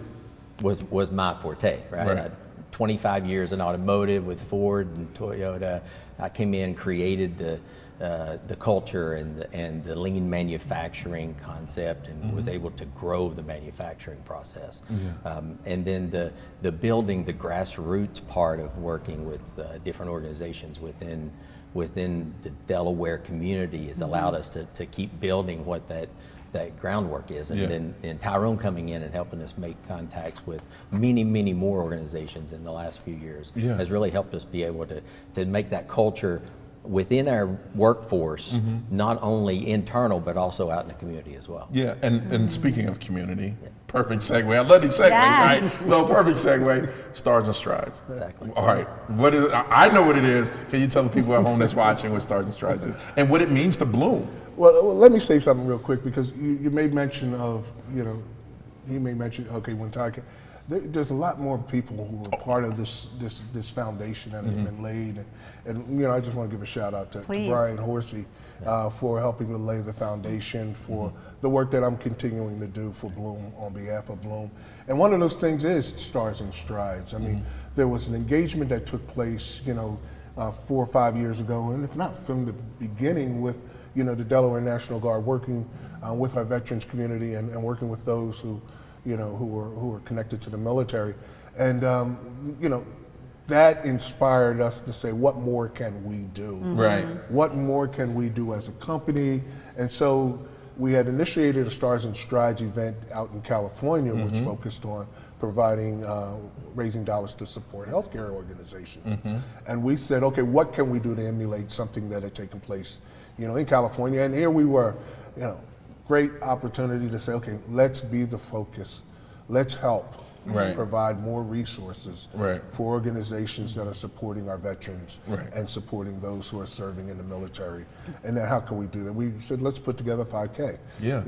was my forte, right? 25 years in automotive with Ford and Toyota. I came in, created the culture and the lean manufacturing concept, and was able to grow the manufacturing process. And then the building, the grassroots part of working with different organizations within the Delaware community has allowed us to keep building what that groundwork is. And then Tyrone coming in and helping us make contacts with many, many more organizations in the last few years has really helped us be able to make that culture within our workforce, not only internal, but also out in the community as well. Yeah, and speaking of community, perfect segue. I love these segues, right? No, perfect segue, Stars and Strides. Exactly. All right, what is? I know what it is. Can you tell the people at home that's watching what Stars and Strides is, and what it means to Bloom? Well, let me say something real quick, because you made mention of, he made mention, when Ty came, there's a lot more people who are part of this foundation that has been laid, and I just want to give a shout out to Brian Horsey for helping to lay the foundation for the work that I'm continuing to do for Bloom on behalf of Bloom. And one of those things is Stars and Strides. I mean, there was an engagement that took place, 4 or 5 years ago, and if not from the beginning, with the Delaware National Guard, working with our veterans community and working with those who are connected to the military. And, that inspired us to say, what more can we do? Right. What more can we do as a company? And so we had initiated a Stars and Strides event out in California, which focused on providing, raising dollars to support healthcare organizations. And we said, okay, what can we do to emulate something that had taken place, in California? And here we were, great opportunity to say, okay, let's be the focus. Let's help provide more resources for organizations that are supporting our veterans and supporting those who are serving in the military. And then how can we do that? We said, let's put together 5K,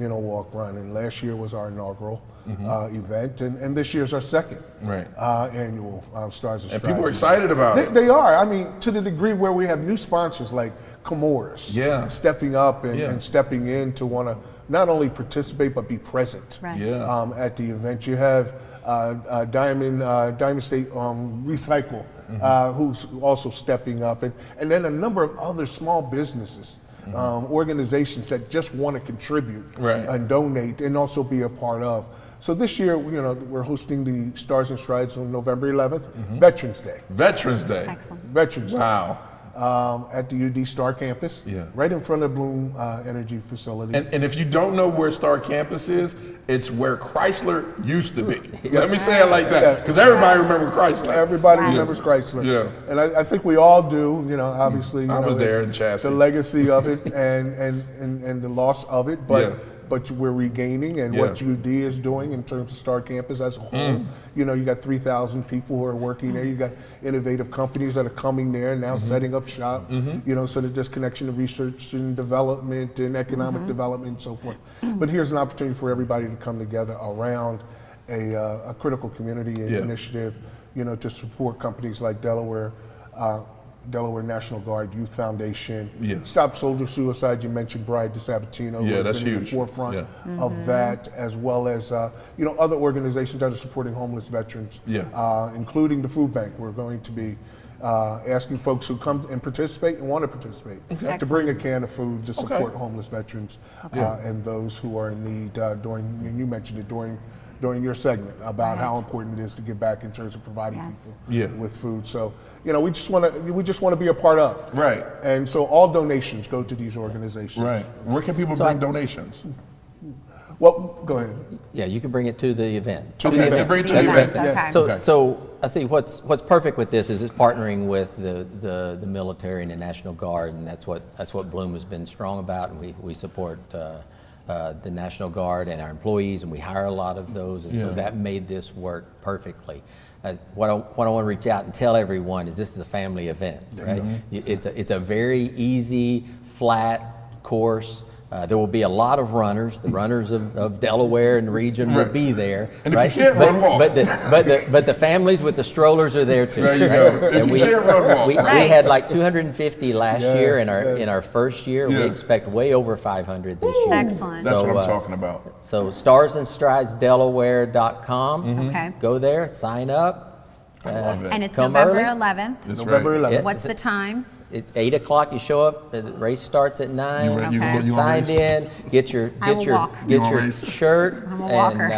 walk, run. And last year was our inaugural event, and this year's our second annual Stars and Strides. And people are excited about it. They are. I mean, to the degree where we have new sponsors like Comores stepping up and stepping in to want to not only participate but be present at the event. You have Diamond State Recycle, who's also stepping up, and then a number of other small businesses, organizations that just want to contribute and donate and also be a part of. So this year, we're hosting the Stars and Strides on November 11th, Veterans Day. Veterans Day. Excellent. Veterans Day. Wow. At the UD Star campus, right in front of Bloom Energy facility. And if you don't know where Star campus is, it's where Chrysler used to be. Let me say it like that, because everybody remembers Chrysler. Everybody remembers Chrysler. Yeah. And I think we all do, obviously. I was there in chassis. The legacy of it and the loss of it, but we're regaining, and what UD is doing in terms of Star Campus as a whole. You got 3,000 people who are working there. You got innovative companies that are coming there now, setting up shop. So that there's connection to research and development and economic development and so forth. But here's an opportunity for everybody to come together around a critical community initiative, to support companies like Delaware National Guard Youth Foundation, Stop Soldier Suicide. You mentioned Bride DeSabatino. That's huge. At the forefront of that, as well as other organizations that are supporting homeless veterans, including the food bank. We're going to be asking folks who come and participate and want to participate to bring a can of food to support homeless veterans and those who are in need. And you mentioned it during your segment about how important it is to give back in terms of providing people with food. So, we just want to be a part of. Right. And so all donations go to these organizations. Right. Where can people bring donations? Well, go ahead. Yeah, you can bring it to the event. Bring it to the event. Okay. So I think what's perfect with this is it's partnering with the military and the National Guard, and that's what Bloom has been strong about, and we support the National Guard and our employees, and we hire a lot of those, and so that made this work perfectly. What I want to reach out and tell everyone is this is a family event, right? It's a very easy, flat course. There will be a lot of runners. The runners of Delaware and region will be there. And right? if you can't run, walk. But the families with the strollers are there too. There you go. And if you can't run, walk. We had like 250 last year in our first year. We expect way over 500 this year. Excellent. That's what I'm talking about. So starsandstridesdelaware.com. Okay. Go there, sign up. I love it. And it's Come November early. 11th. November 11th. Yeah. What's the time? It's 8 o'clock. You show up. The race starts at 9. Okay. Signed in. Get your shirt. I'm a walker.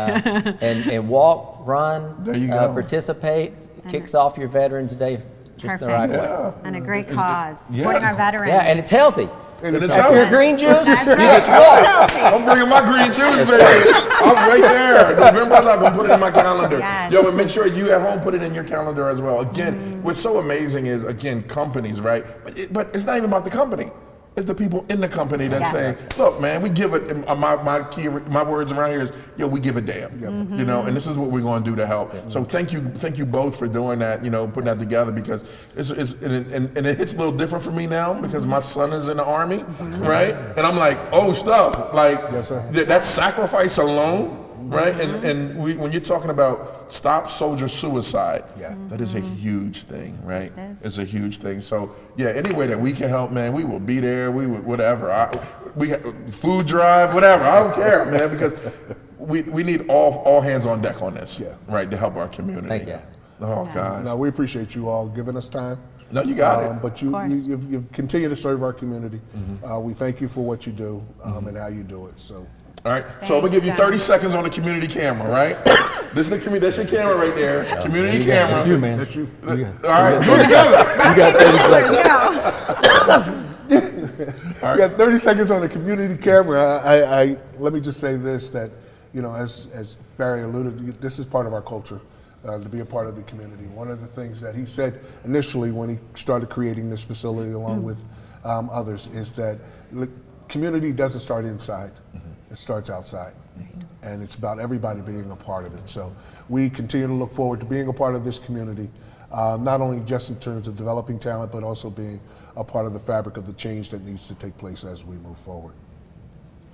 And walk, run. There you go. Participate. Kicks off your Veterans Day just the right way. And a great cause. Supporting our veterans. Yeah, and it's healthy. And it's After your green juice, That's you right. just walk. I'm bringing my green juice, baby. I'm right there. November 11th, put it in my calendar. Yes. Yo, and make sure you at home put it in your calendar as well. Again, what's so amazing is, companies, right? But it's not even about the company. It's the people in the company that say, look, man, we give it, my words around here is, we give a damn, and this is what we're going to do to help. So thank you both for doing that, putting that together, because and it hits a little different for me now because my son is in the Army, right? And I'm like, stuff, like that sacrifice alone, right? And when you're talking about Stop Soldier Suicide, that is a huge thing, right? It's a huge thing. So any way that we can help, man, we will be there. We would, whatever. We food drive, whatever. I don't care, man, because we need all hands on deck on this, right, to help our community. Thank you. Oh, God. No, we appreciate you all giving us time. No, you got it. But you've continued to serve our community. We thank you for what you do and how you do it. So. All right, so I'm gonna give you 30 seconds on the community camera, right? This is that's your camera right there. Community camera. That's you, man. That's you. All right, do it together. You got 30 seconds. We got 30 seconds on the community camera. I let me just say this, that, you know, as Barry alluded, this is part of our culture, to be a part of the community. One of the things that he said initially when he started creating this facility along with others is that community doesn't start inside, it starts outside. And it's about everybody being a part of it. So we continue to look forward to being a part of this community, not only just in terms of developing talent, but also being a part of the fabric of the change that needs to take place as we move forward.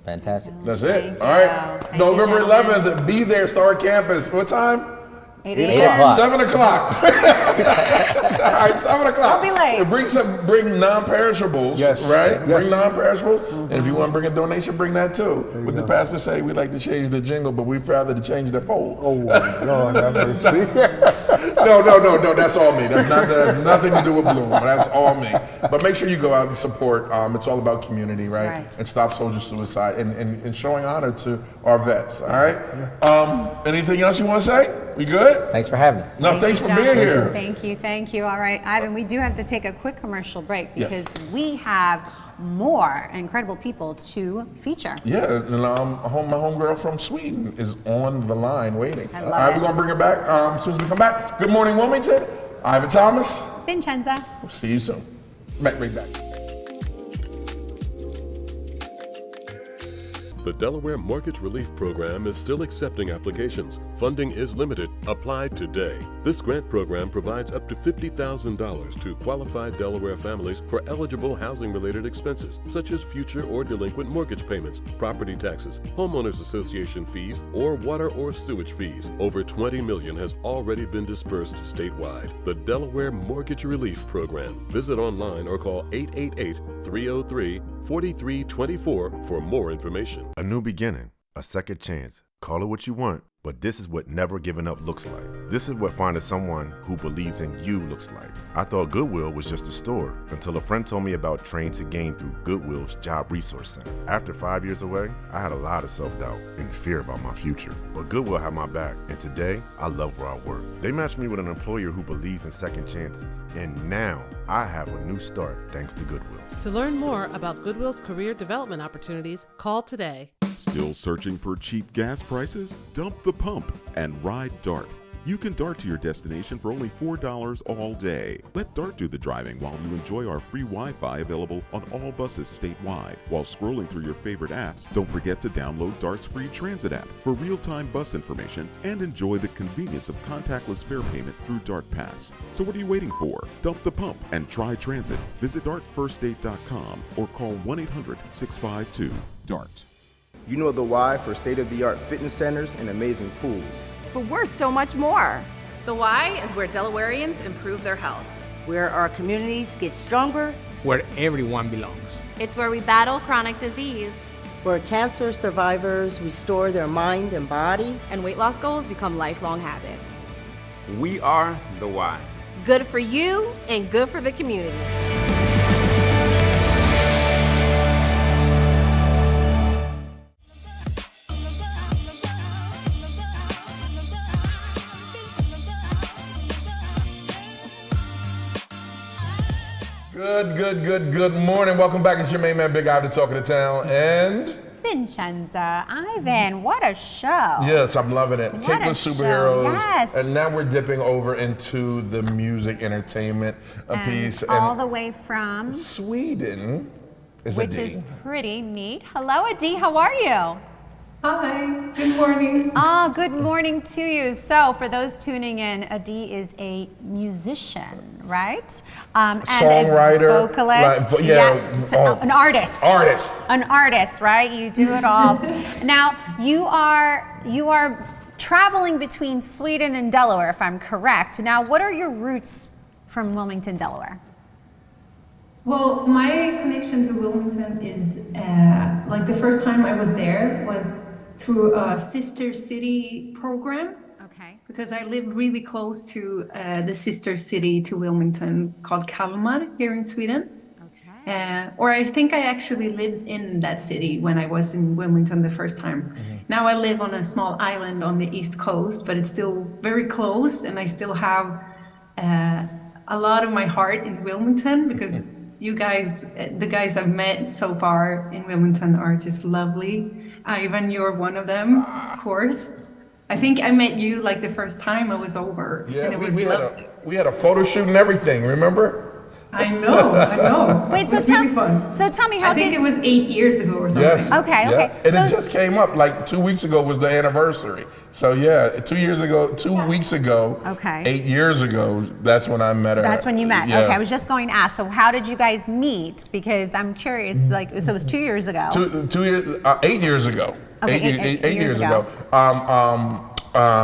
Fantastic. That's it. All right. November 11th, be there, Star Campus. What time? 8 o'clock. 7 o'clock. All right, 7 o'clock. Don't be late. Bring non-perishables, Yes. right? Yes. Bring non-perishables. And if you want to bring a donation, bring that too. What the pastor say, we like to change the jingle, but we'd rather to change the fold. Oh, Lord have mercy. No, that's all me. That's nothing to do with Bloom. That's all me. But make sure you go out and support. It's all about community, right? And stop soldier suicide and showing honor to our vets, all right? Anything else you want to say? We good? Thanks for having us. No, thanks for being here. Thank you. All right, Ivan, we do have to take a quick commercial break because Yes. we have more incredible people to feature. Yeah, and my homegirl from Sweden is on the line waiting. I All love right, it. we're going to bring her back as soon as we come back. Good morning, Wilmington. Ivan Thomas. Vincenza. We'll see you soon. Right back. The Delaware Mortgage Relief Program is still accepting applications. Funding is limited. Apply today. This grant program provides up to $50,000 to qualified Delaware families for eligible housing-related expenses, such as future or delinquent mortgage payments, property taxes, homeowners association fees, or water or sewage fees. Over $20 million has already been dispersed statewide. The Delaware Mortgage Relief Program. Visit online or call 888-303-4324 for more information. A new beginning, a second chance. Call it what you want, but this is what never giving up looks like. This is what finding someone who believes in you looks like. I thought Goodwill was just a store until a friend told me about Train to Gain through Goodwill's Job Resource Center. After 5 years away, I had a lot of self-doubt and fear about my future, but Goodwill had my back, and today, I love where I work. They matched me with an employer who believes in second chances, and now I have a new start thanks to Goodwill. To learn more about Goodwill's career development opportunities, call today. Still searching for cheap gas prices? Dump the pump and ride DART. You can DART to your destination for only $4 all day. Let DART do the driving while you enjoy our free Wi-Fi available on all buses statewide. While scrolling through your favorite apps, don't forget to download DART's free transit app for real-time bus information and enjoy the convenience of contactless fare payment through DART Pass. So what are you waiting for? Dump the pump and try transit. Visit dartfirststate.com or call 1-800-652-DART. You know the why for state-of-the-art fitness centers and amazing pools. But we're so much more. The why is where Delawareans improve their health. Where our communities get stronger. Where everyone belongs. It's where we battle chronic disease. Where cancer survivors restore their mind and body. And weight loss goals become lifelong habits. We are the why. Good for you and good for the community. Good morning. Welcome back. It's your main man, Big Ivan, the talk of the town, and Vincenza. Ivan, what a show. Yes, I'm loving it. What Take a the superheroes, show. Yes. and now we're dipping over into the music entertainment piece. All the way from Sweden is which Adée. is pretty neat. Hello, Adée. How are you? Hi, good morning. Good morning to you. So for those tuning in, Adée is a musician, right? And songwriter, a vocalist. An artist. An artist, right? You do it all. Now, you are traveling between Sweden and Delaware, if I'm correct. Now, what are your roots from Wilmington, Delaware? Well, my connection to Wilmington is like the first time I was there was through a sister city program. Okay. Because I lived really close to the sister city to Wilmington called Kalmar here in Sweden. Okay. Or I think I actually lived in that city when I was in Wilmington the first time. Mm-hmm. Now I live on a small island on the East Coast, but it's still very close, and I still have a lot of my heart in Wilmington because You guys, the guys I've met so far in Wilmington are just lovely. Ivan, you're one of them, of course. I think I met you like the first time I was over. Yeah, and it was lovely. we had a photo shoot and everything, remember? I know. Wait, so tell me how I think it was 8 years ago or something. Yes. Okay, yeah. okay. And it just came up like 2 weeks ago was the anniversary. So yeah, 2 weeks ago, Okay. 8 years ago, that's when I met her. That's when you met. Yeah. Okay, I was just going to ask. So how did you guys meet? Because I'm curious. Like, so it was 2 years ago. 8 years ago. Okay, eight years ago.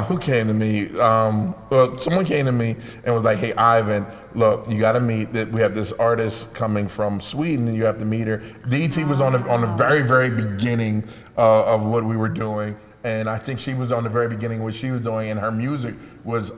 Who came to me? Well, someone came to me and was like, "Hey, Ivan, look, you got to meet that. We have this artist coming from Sweden, and you have to meet her." DET was on the very, very beginning of what we were doing, and I think she was on the very beginning of what she was doing, and her music was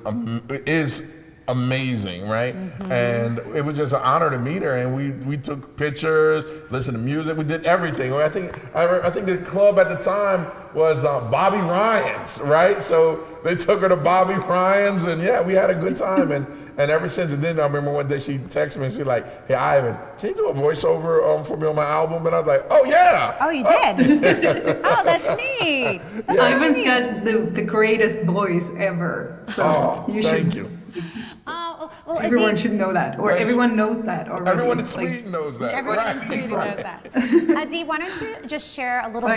is amazing, right? And it was just an honor to meet her, and we took pictures, listened to music, we did everything. I think the club at the time was Bobby Ryan's, right? So they took her to Bobby Ryan's, and yeah, we had a good time. And ever since, and then I remember one day she texted me and she's like, "Hey Ivan, can you do a voiceover for me on my album?" And I was like, "Oh yeah." Oh, you did? Oh, that's neat. That's Ivan's neat. got the greatest voice ever. So thank you. Well, everyone Adée, should know that, or everyone knows that already. Everyone in Sweden knows that. Everyone in Sweden knows that. Adée, why don't you just share a little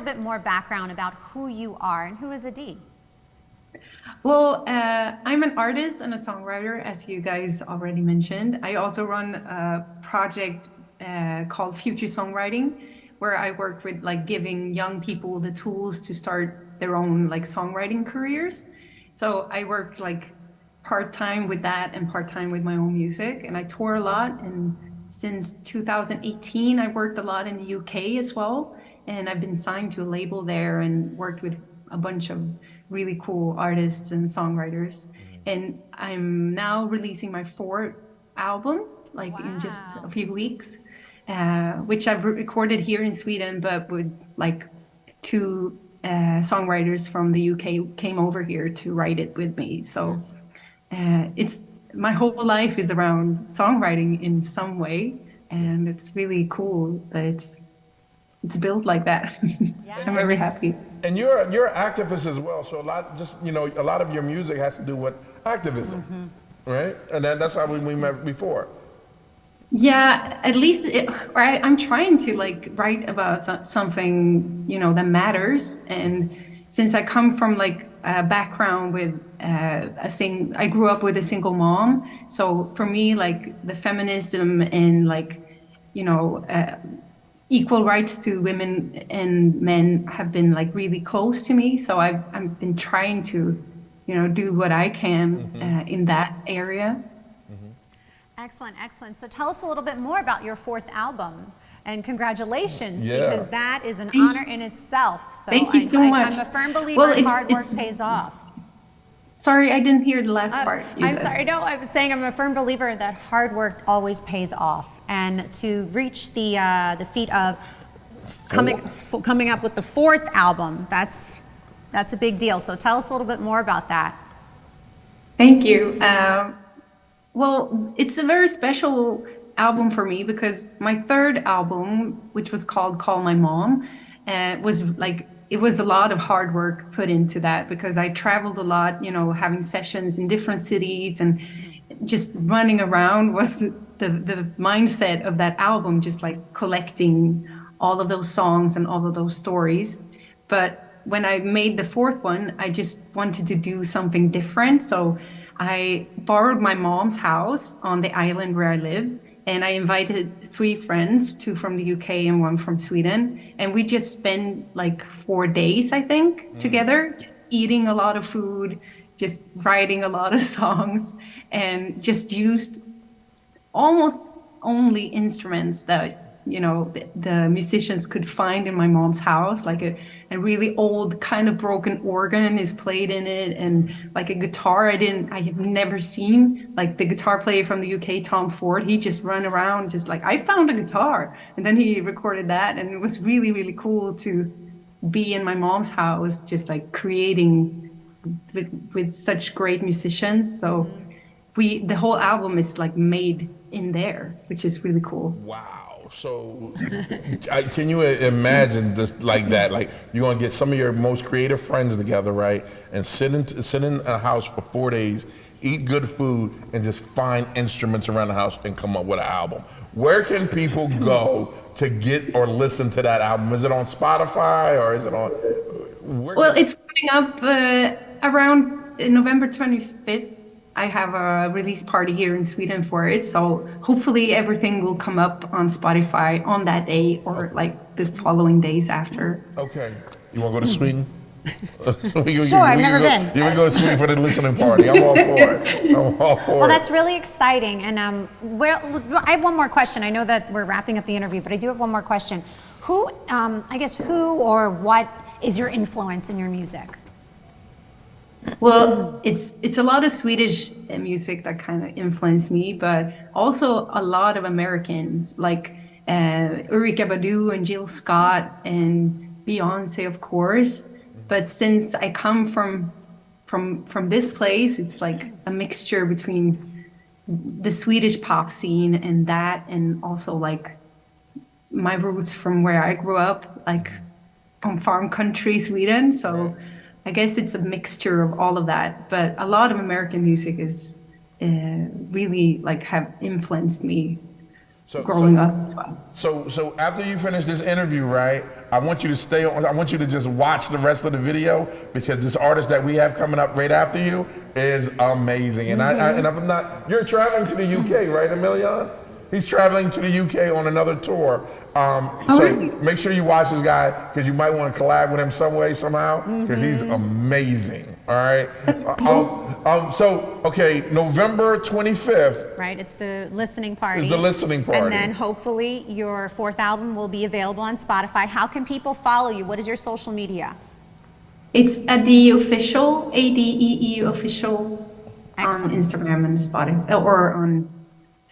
bit more background about who you are and who is Adée? Well, I'm an artist and a songwriter, as you guys already mentioned. I also run a project called Future Songwriting, where I work with like giving young people the tools to start their own like songwriting careers. So I work like part-time with that and part-time with my own music, and I tour a lot. And since 2018, I worked a lot in the UK as well, and I've been signed to a label there and worked with a bunch of really cool artists and songwriters. And I'm now releasing my 4th album, like in just a few weeks, which I've recorded here in Sweden, but with like 2 songwriters from the UK came over here to write it with me. So it's my whole life is around songwriting in some way, and it's really cool that it's built like that. I'm very happy. And you're an activist as well, so a lot of your music has to do with activism, right? And that's how we met before. Yeah, at least I'm trying to like write about something, that matters. And since I come from like a background with I grew up with a single mom. So for me, like the feminism and like, equal rights to women and men have been like really close to me. So I've been trying to, do what I can in that area. Excellent. So tell us a little bit more about your 4th album, and congratulations, Yeah. because that is an honor in itself. So Thank you so much. I'm a firm believer hard work pays off. Sorry, I didn't hear the last part. I'm sorry. No, I was saying I'm a firm believer that hard work always pays off, and to reach the feat of coming up with the 4th album, that's a big deal. So tell us a little bit more about that. Thank you. Well, it's a very special album for me because my 3rd album, which was called Call My Mom, was like, it was a lot of hard work put into that because I traveled a lot, having sessions in different cities, and just running around was the mindset of that album, just like collecting all of those songs and all of those stories. But when I made the 4th one, I just wanted to do something different. So I borrowed my mom's house on the island where I live, and I invited 3 friends, 2 from the UK and 1 from Sweden. And we just spent like 4 days, I think, together, just eating a lot of food, just writing a lot of songs, and just used almost only instruments that the musicians could find in my mom's house, like a really old kind of broken organ is played in it, and like a guitar I had never seen, like the guitar player from the UK, Tom Ford, he just ran around just like, I found a guitar, and then he recorded that, and it was really, really cool to be in my mom's house, just like creating with such great musicians. So the whole album is like made in there, which is really cool. Wow. So can you imagine this like that? Like you're gonna get some of your most creative friends together, right? And sit in a house for 4 days, eat good food, and just find instruments around the house and come up with an album. Where can people go to get or listen to that album? Is it on Spotify or is it on? Well, it's coming up around November 25th. I have a release party here in Sweden for it, so hopefully everything will come up on Spotify on that day or like the following days after. Okay. You want to go to Sweden? Sure, I've never been. You want to go to Sweden for the listening party? I'm all for it. Well, that's really exciting. And I have one more question. I know that we're wrapping up the interview, but I do have one more question. Who or what is your influence in your music? Well, it's a lot of Swedish music that kind of influenced me, but also a lot of Americans like Erykah Badu and Jill Scott and Beyonce, of course. But since I come from this place, it's like a mixture between the Swedish pop scene and that, and also like my roots from where I grew up, like on farm country Sweden. So I guess it's a mixture of all of that, but a lot of American music is really like have influenced me growing up as well. So after you finish this interview, right, I want you to stay on, I want you to just watch the rest of the video because this artist that we have coming up right after you is amazing. And and if I'm not, you're traveling to the UK, right, Amillion? He's traveling to the UK on another tour. So make sure you watch this guy because you might want to collab with him some way, somehow, because he's amazing. All right. Okay, November 25th. Right, it's the listening party. It's the listening party. And then hopefully your fourth album will be available on Spotify. How can people follow you? What is your social media? It's Adée Official, ADEE Official, on Instagram and Spotify, or on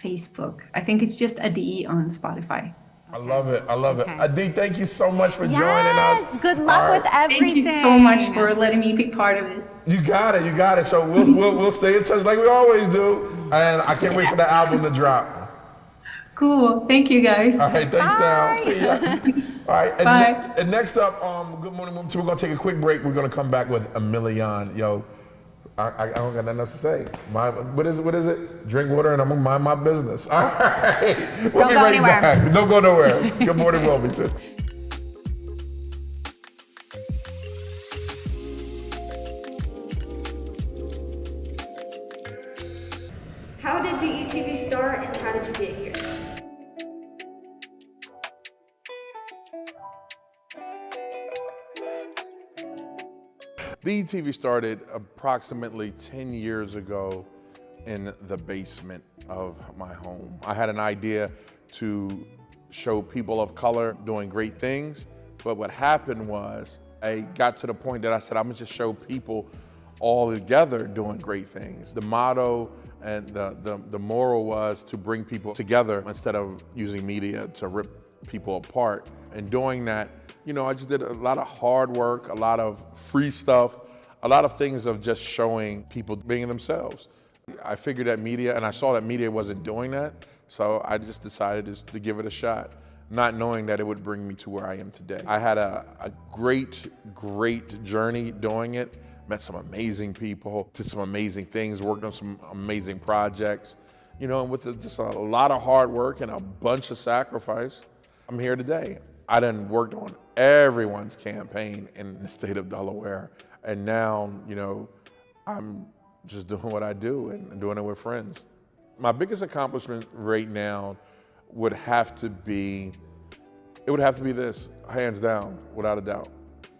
Facebook. I think it's just Adée on Spotify. I love it. I love it. Adée, thank you so much for joining us. Good luck with everything. Thank you so much for letting me be part of this. You got it. You got it. So we'll stay in touch like we always do. And I can't wait for the album to drop. Cool. Thank you, guys. All right. Thanks now. See ya. All right. Bye. And next up, Good Morning Wilmington, we're going to take a quick break. We're going to come back with Amillion. Yo, I don't got nothing else to say. What is it? Drink water and I'm gonna mind my business. All right. We'll be right back. Don't go nowhere. Good Morning Wilmington. How did DETV start and how did you get here? DETV started approximately 10 years ago in the basement of my home. I had an idea to show people of color doing great things, but what happened was I got to the point that I said, I'm gonna just show people all together doing great things. The motto and the moral was to bring people together instead of using media to rip people apart. And doing that, you know, I just did a lot of hard work, a lot of free stuff, a lot of things of just showing people being themselves. I figured that media, and I saw that media wasn't doing that, so I just decided to give it a shot, not knowing that it would bring me to where I am today. I had a great, great journey doing it, met some amazing people, did some amazing things, worked on some amazing projects, you know, and with just a lot of hard work and a bunch of sacrifice, I'm here today. I done worked on everyone's campaign in the state of Delaware. And now, you know, I'm just doing what I do and doing it with friends. My biggest accomplishment right now would have to be this, hands down, without a doubt.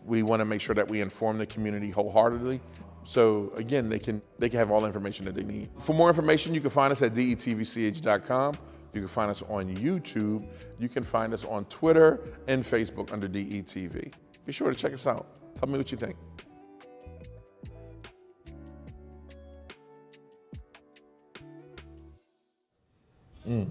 We want to make sure that we inform the community wholeheartedly. So again, they can have all the information that they need. For more information, you can find us at detvch.com. You can find us on YouTube. You can find us on Twitter and Facebook under DETV. Be sure to check us out. Tell me what you think. All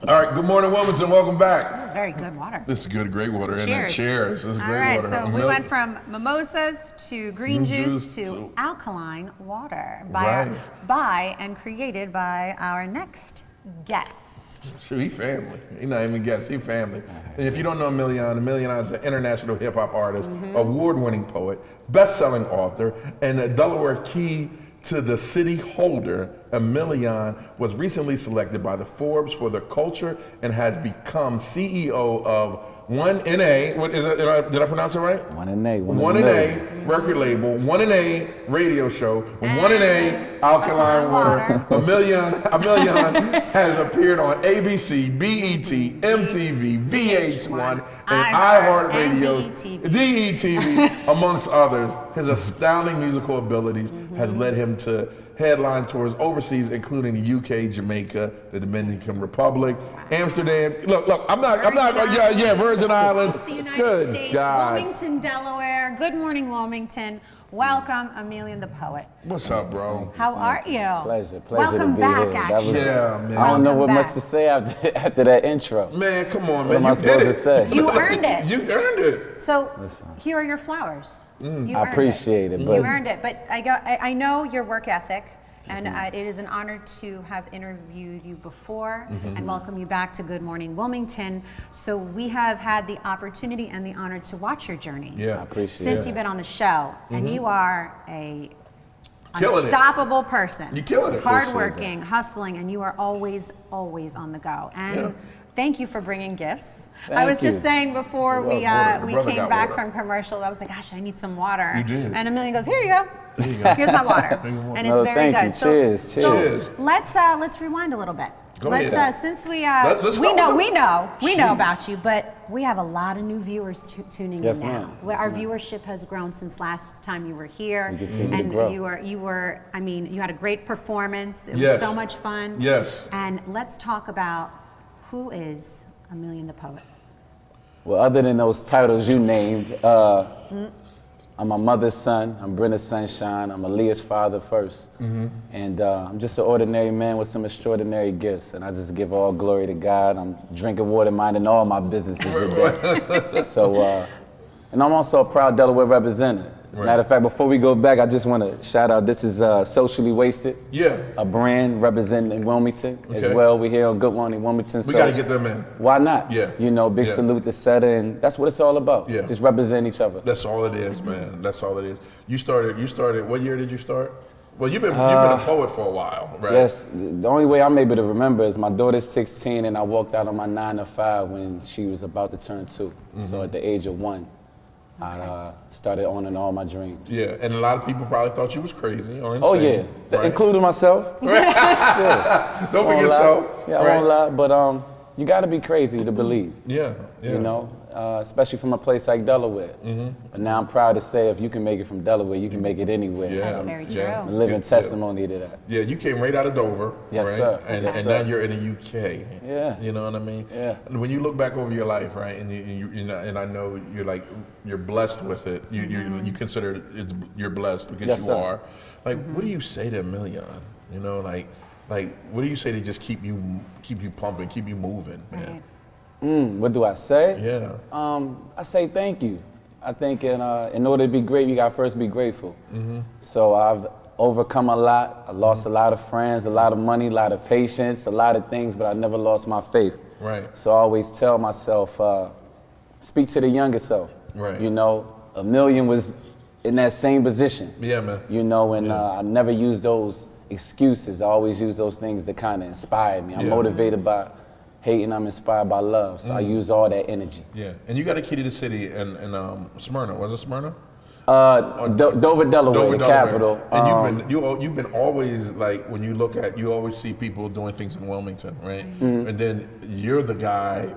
right, good morning, Wilmington. Welcome back. This is very good water. This is good, great water. Cheers. And cheers. This is All great right, water. so we went from mimosas to green juice to to- alkaline water Right. by and created by our next guest. Shoot, he family. He not even guess. He family. And if you don't know Amillion is an international hip hop artist, award-winning poet, best-selling author, and a Delaware key to the city holder. Amillion was recently selected by the Forbes for the culture and has become CEO of 1NA. What is it? Did I pronounce it right? 1NA. 1NA record label, 1NA radio show, 1NA alkaline water. Amillion has appeared on ABC, BET, MTV, VH1, and iHeartRadio, DETV, amongst others. His astounding musical abilities has led him to headline tours overseas, including the UK, Jamaica, the Dominican Republic, Amsterdam. Look, Virgin Islands. The United Good States, God. Wilmington, Delaware. Good morning, Wilmington. Welcome, Amillion the Poet. What's up, bro? How are you? Pleasure Welcome to be back, here. actually. Yeah, man. I don't know what Welcome much back. to say after that intro. Man, come on, What man. am I You supposed did to it. say? You earned it. You earned it. So Listen. here are your flowers. You I earned appreciate it, but You earned it, but I know your work ethic, and it is an honor to have interviewed you before and welcome you back to Good Morning Wilmington. So we have had the opportunity and the honor to watch your journey Yeah. I appreciate since it. you've been on the show, and you are a Killing it. unstoppable person. You killing it. Hardworking, hustling, and you are always on the go. And Yeah. thank you for bringing gifts. I Thank was just you. saying before we water. we Brother came got back water. from commercial, I was like, gosh, I need some water. You did. And Amillion goes, here you go. There you go. Here's my water. There you go. And it's No, very thank good. you. So, Cheers, so cheers. let's rewind a little bit. Go let's ahead. since we Let's we start know with we know Jeez. about you, but we have a lot of new viewers tuning Yes, in now. ma'am. Where Yes, our ma'am. viewership has grown since last time you were here. We continue to and grow. you were I mean, you had a great performance. It Yes. was so much fun. Yes. And let's talk about who is Amillion the Poet. Well, other than those titles you named, I'm my mother's son. I'm Brenna's sunshine. I'm Aaliyah's father first. And I'm just an ordinary man with some extraordinary gifts. And I just give all glory to God. I'm drinking water, minding all my businesses today. So, and I'm also a proud Delaware representative. Right. Matter of fact, before we go back, I just want to shout out, this is Socially Wasted. Yeah. A brand representing Wilmington Okay. as well. We're here on Good Morning Wilmington. We so got to get them in. why not? Yeah. You know, big Yeah. salute to Seta, and that's what it's all about. Yeah. Just represent each other. That's all it is, man. That's all it is. You started, what year did you start? Well, you've been a poet for a while, right? Yes. The only way I'm able to remember is my daughter's 16, and I walked out on my 9 to 5 when she was about to turn 2. So at the age of 1, I started owning all my dreams. Yeah, and a lot of people probably thought you was crazy or insane. Oh yeah, right? including myself. Yeah. Don't I won't forget lie. yourself. Yeah, I won't lie, but you got to be crazy to believe. Yeah, yeah. You know, especially from a place like Delaware. But now I'm proud to say, if you can make it from Delaware, you can make it anywhere. Yeah, That's very true. yeah. I'm a living Yeah. testimony to that. Yeah, you came right out of Dover, Yes, right? sir. And, Yes, and sir. now you're in the UK. Yeah. You know what I mean? Yeah. And when you look back over your life, right, and you know, and I know you're blessed with it. You consider you're blessed because Yes, you sir. are. Like, what do you say to Amillion? You know, like what do you say to just keep you pumping, keep you moving, man? What do I say? Yeah. I say thank you. I think in order to be great, you gotta first be grateful. So I've overcome a lot. I lost a lot of friends, a lot of money, a lot of patience, a lot of things, but I never lost my faith. Right. So I always tell myself, speak to the younger self. Right. You know, Amillion was in that same position. Yeah, man. You know, and I never used those excuses. I always use those things that kind of inspire me. I'm motivated by hate and I'm inspired by love. So I use all that energy. Yeah, and you got a key to the city in Smyrna. Was it Smyrna? Dover, Delaware, the capital. And you've been always, like, when you look at, you always see people doing things in Wilmington, right? And then you're the guy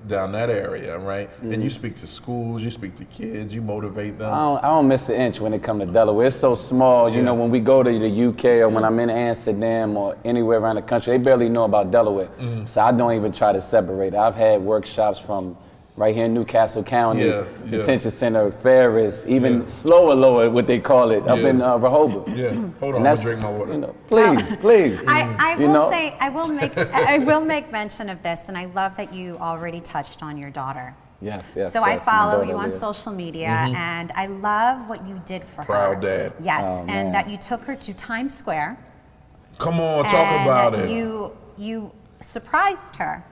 down that area, right? And you speak to schools, you speak to kids, you motivate them. I don't miss an inch when it comes to Delaware. It's so small. You know, when we go to the UK or when I'm in Amsterdam or anywhere around the country, they barely know about Delaware. So I don't even try to separate it. I've had workshops from right here in Newcastle County, Yeah, Detention Center, Ferris, even lower, what they call it, up in Rehoboth. Yeah, hold on, I'm gonna drink my water. You know, please. I you will know? say, I will make mention of this, and I love that you already touched on your daughter. Yes. So I my follow daughter you on Leah. social media, and I love what you did for her. Proud dad. Yes, Oh, man. and that you took her to Times Square. Come on, talk and about that it. You surprised her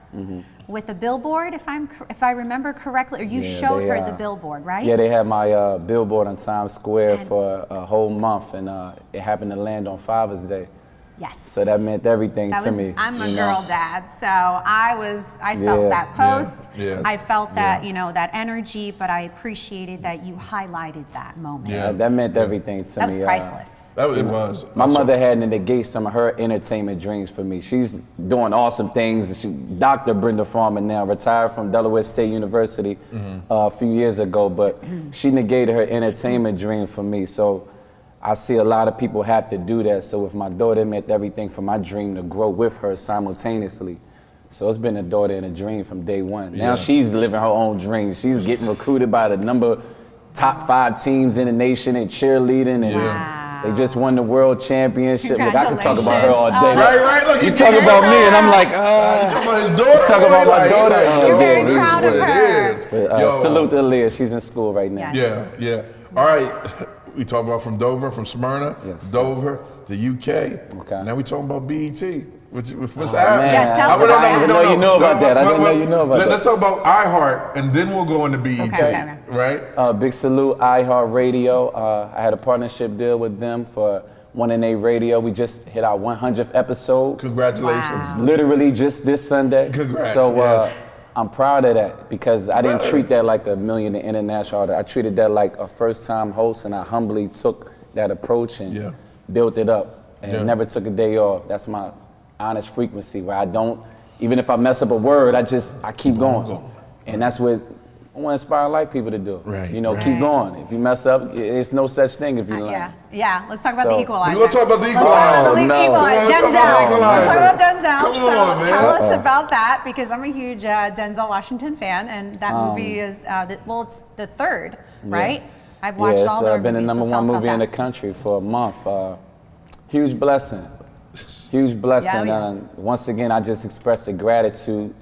with a billboard, if I remember correctly, or you showed her the billboard, right? Yeah, they had my billboard on Times Square for a whole month, and it happened to land on Father's Day. Yes. So that meant everything to me. I'm a you girl know? dad, so I felt that post. Yeah. I felt that, that energy, but I appreciated that you highlighted that moment. Yeah, that meant everything to That me. was priceless. It was. My mother had to negate some of her entertainment dreams for me. She's doing awesome things. Dr. Brenda Farmer now, retired from Delaware State University a few years ago, but she negated her entertainment dream for me. So I see a lot of people have to do that. So with my daughter, it meant everything for my dream to grow with her simultaneously. So it's been a daughter and a dream from day one. Now she's living her own dream. She's getting recruited by the top 5 teams in the nation in cheerleading, and they just won the world championship. Look, I could talk about her all day. Right. Look, you talk about me, and I'm like, you talking about his daughter? Talk about my daughter. You're very proud of her. But, salute to Leah. She's in school right now. Yeah. All right. We talk about from Dover, from Smyrna, Dover, the UK. Okay. Now we talking about BET. What's happening? Yes, tell us about I didn't know you know about that. I didn't know you know about that. Let's talk about iHeart, and then we'll go into BET. Okay. Right? Big salute, iHeart Radio. I had a partnership deal with them for 1&8 Radio. We just hit our 100th episode. Congratulations. Wow. Literally just this Sunday. Congrats. So I'm proud of that because I didn't treat that like a million international artist. I treated that like a first-time host, and I humbly took that approach and built it up and never took a day off. That's my honest frequency, where I don't, even if I mess up a word, I keep going. And that's what I want to inspire life people to do. Right. Keep going. If you mess up, it's no such thing if you learn. Yeah. Let's talk about the Equalizer. We're gonna talk about the Equalizer. Let's talk about Denzel. Come on, man. Tell us about that, because I'm a huge Denzel Washington fan, and that movie is it's the third, right? I've watched all their movies. It's been the number one movie in the country for a month. Huge blessing. Huge blessing. Once again, I just expressed the gratitude.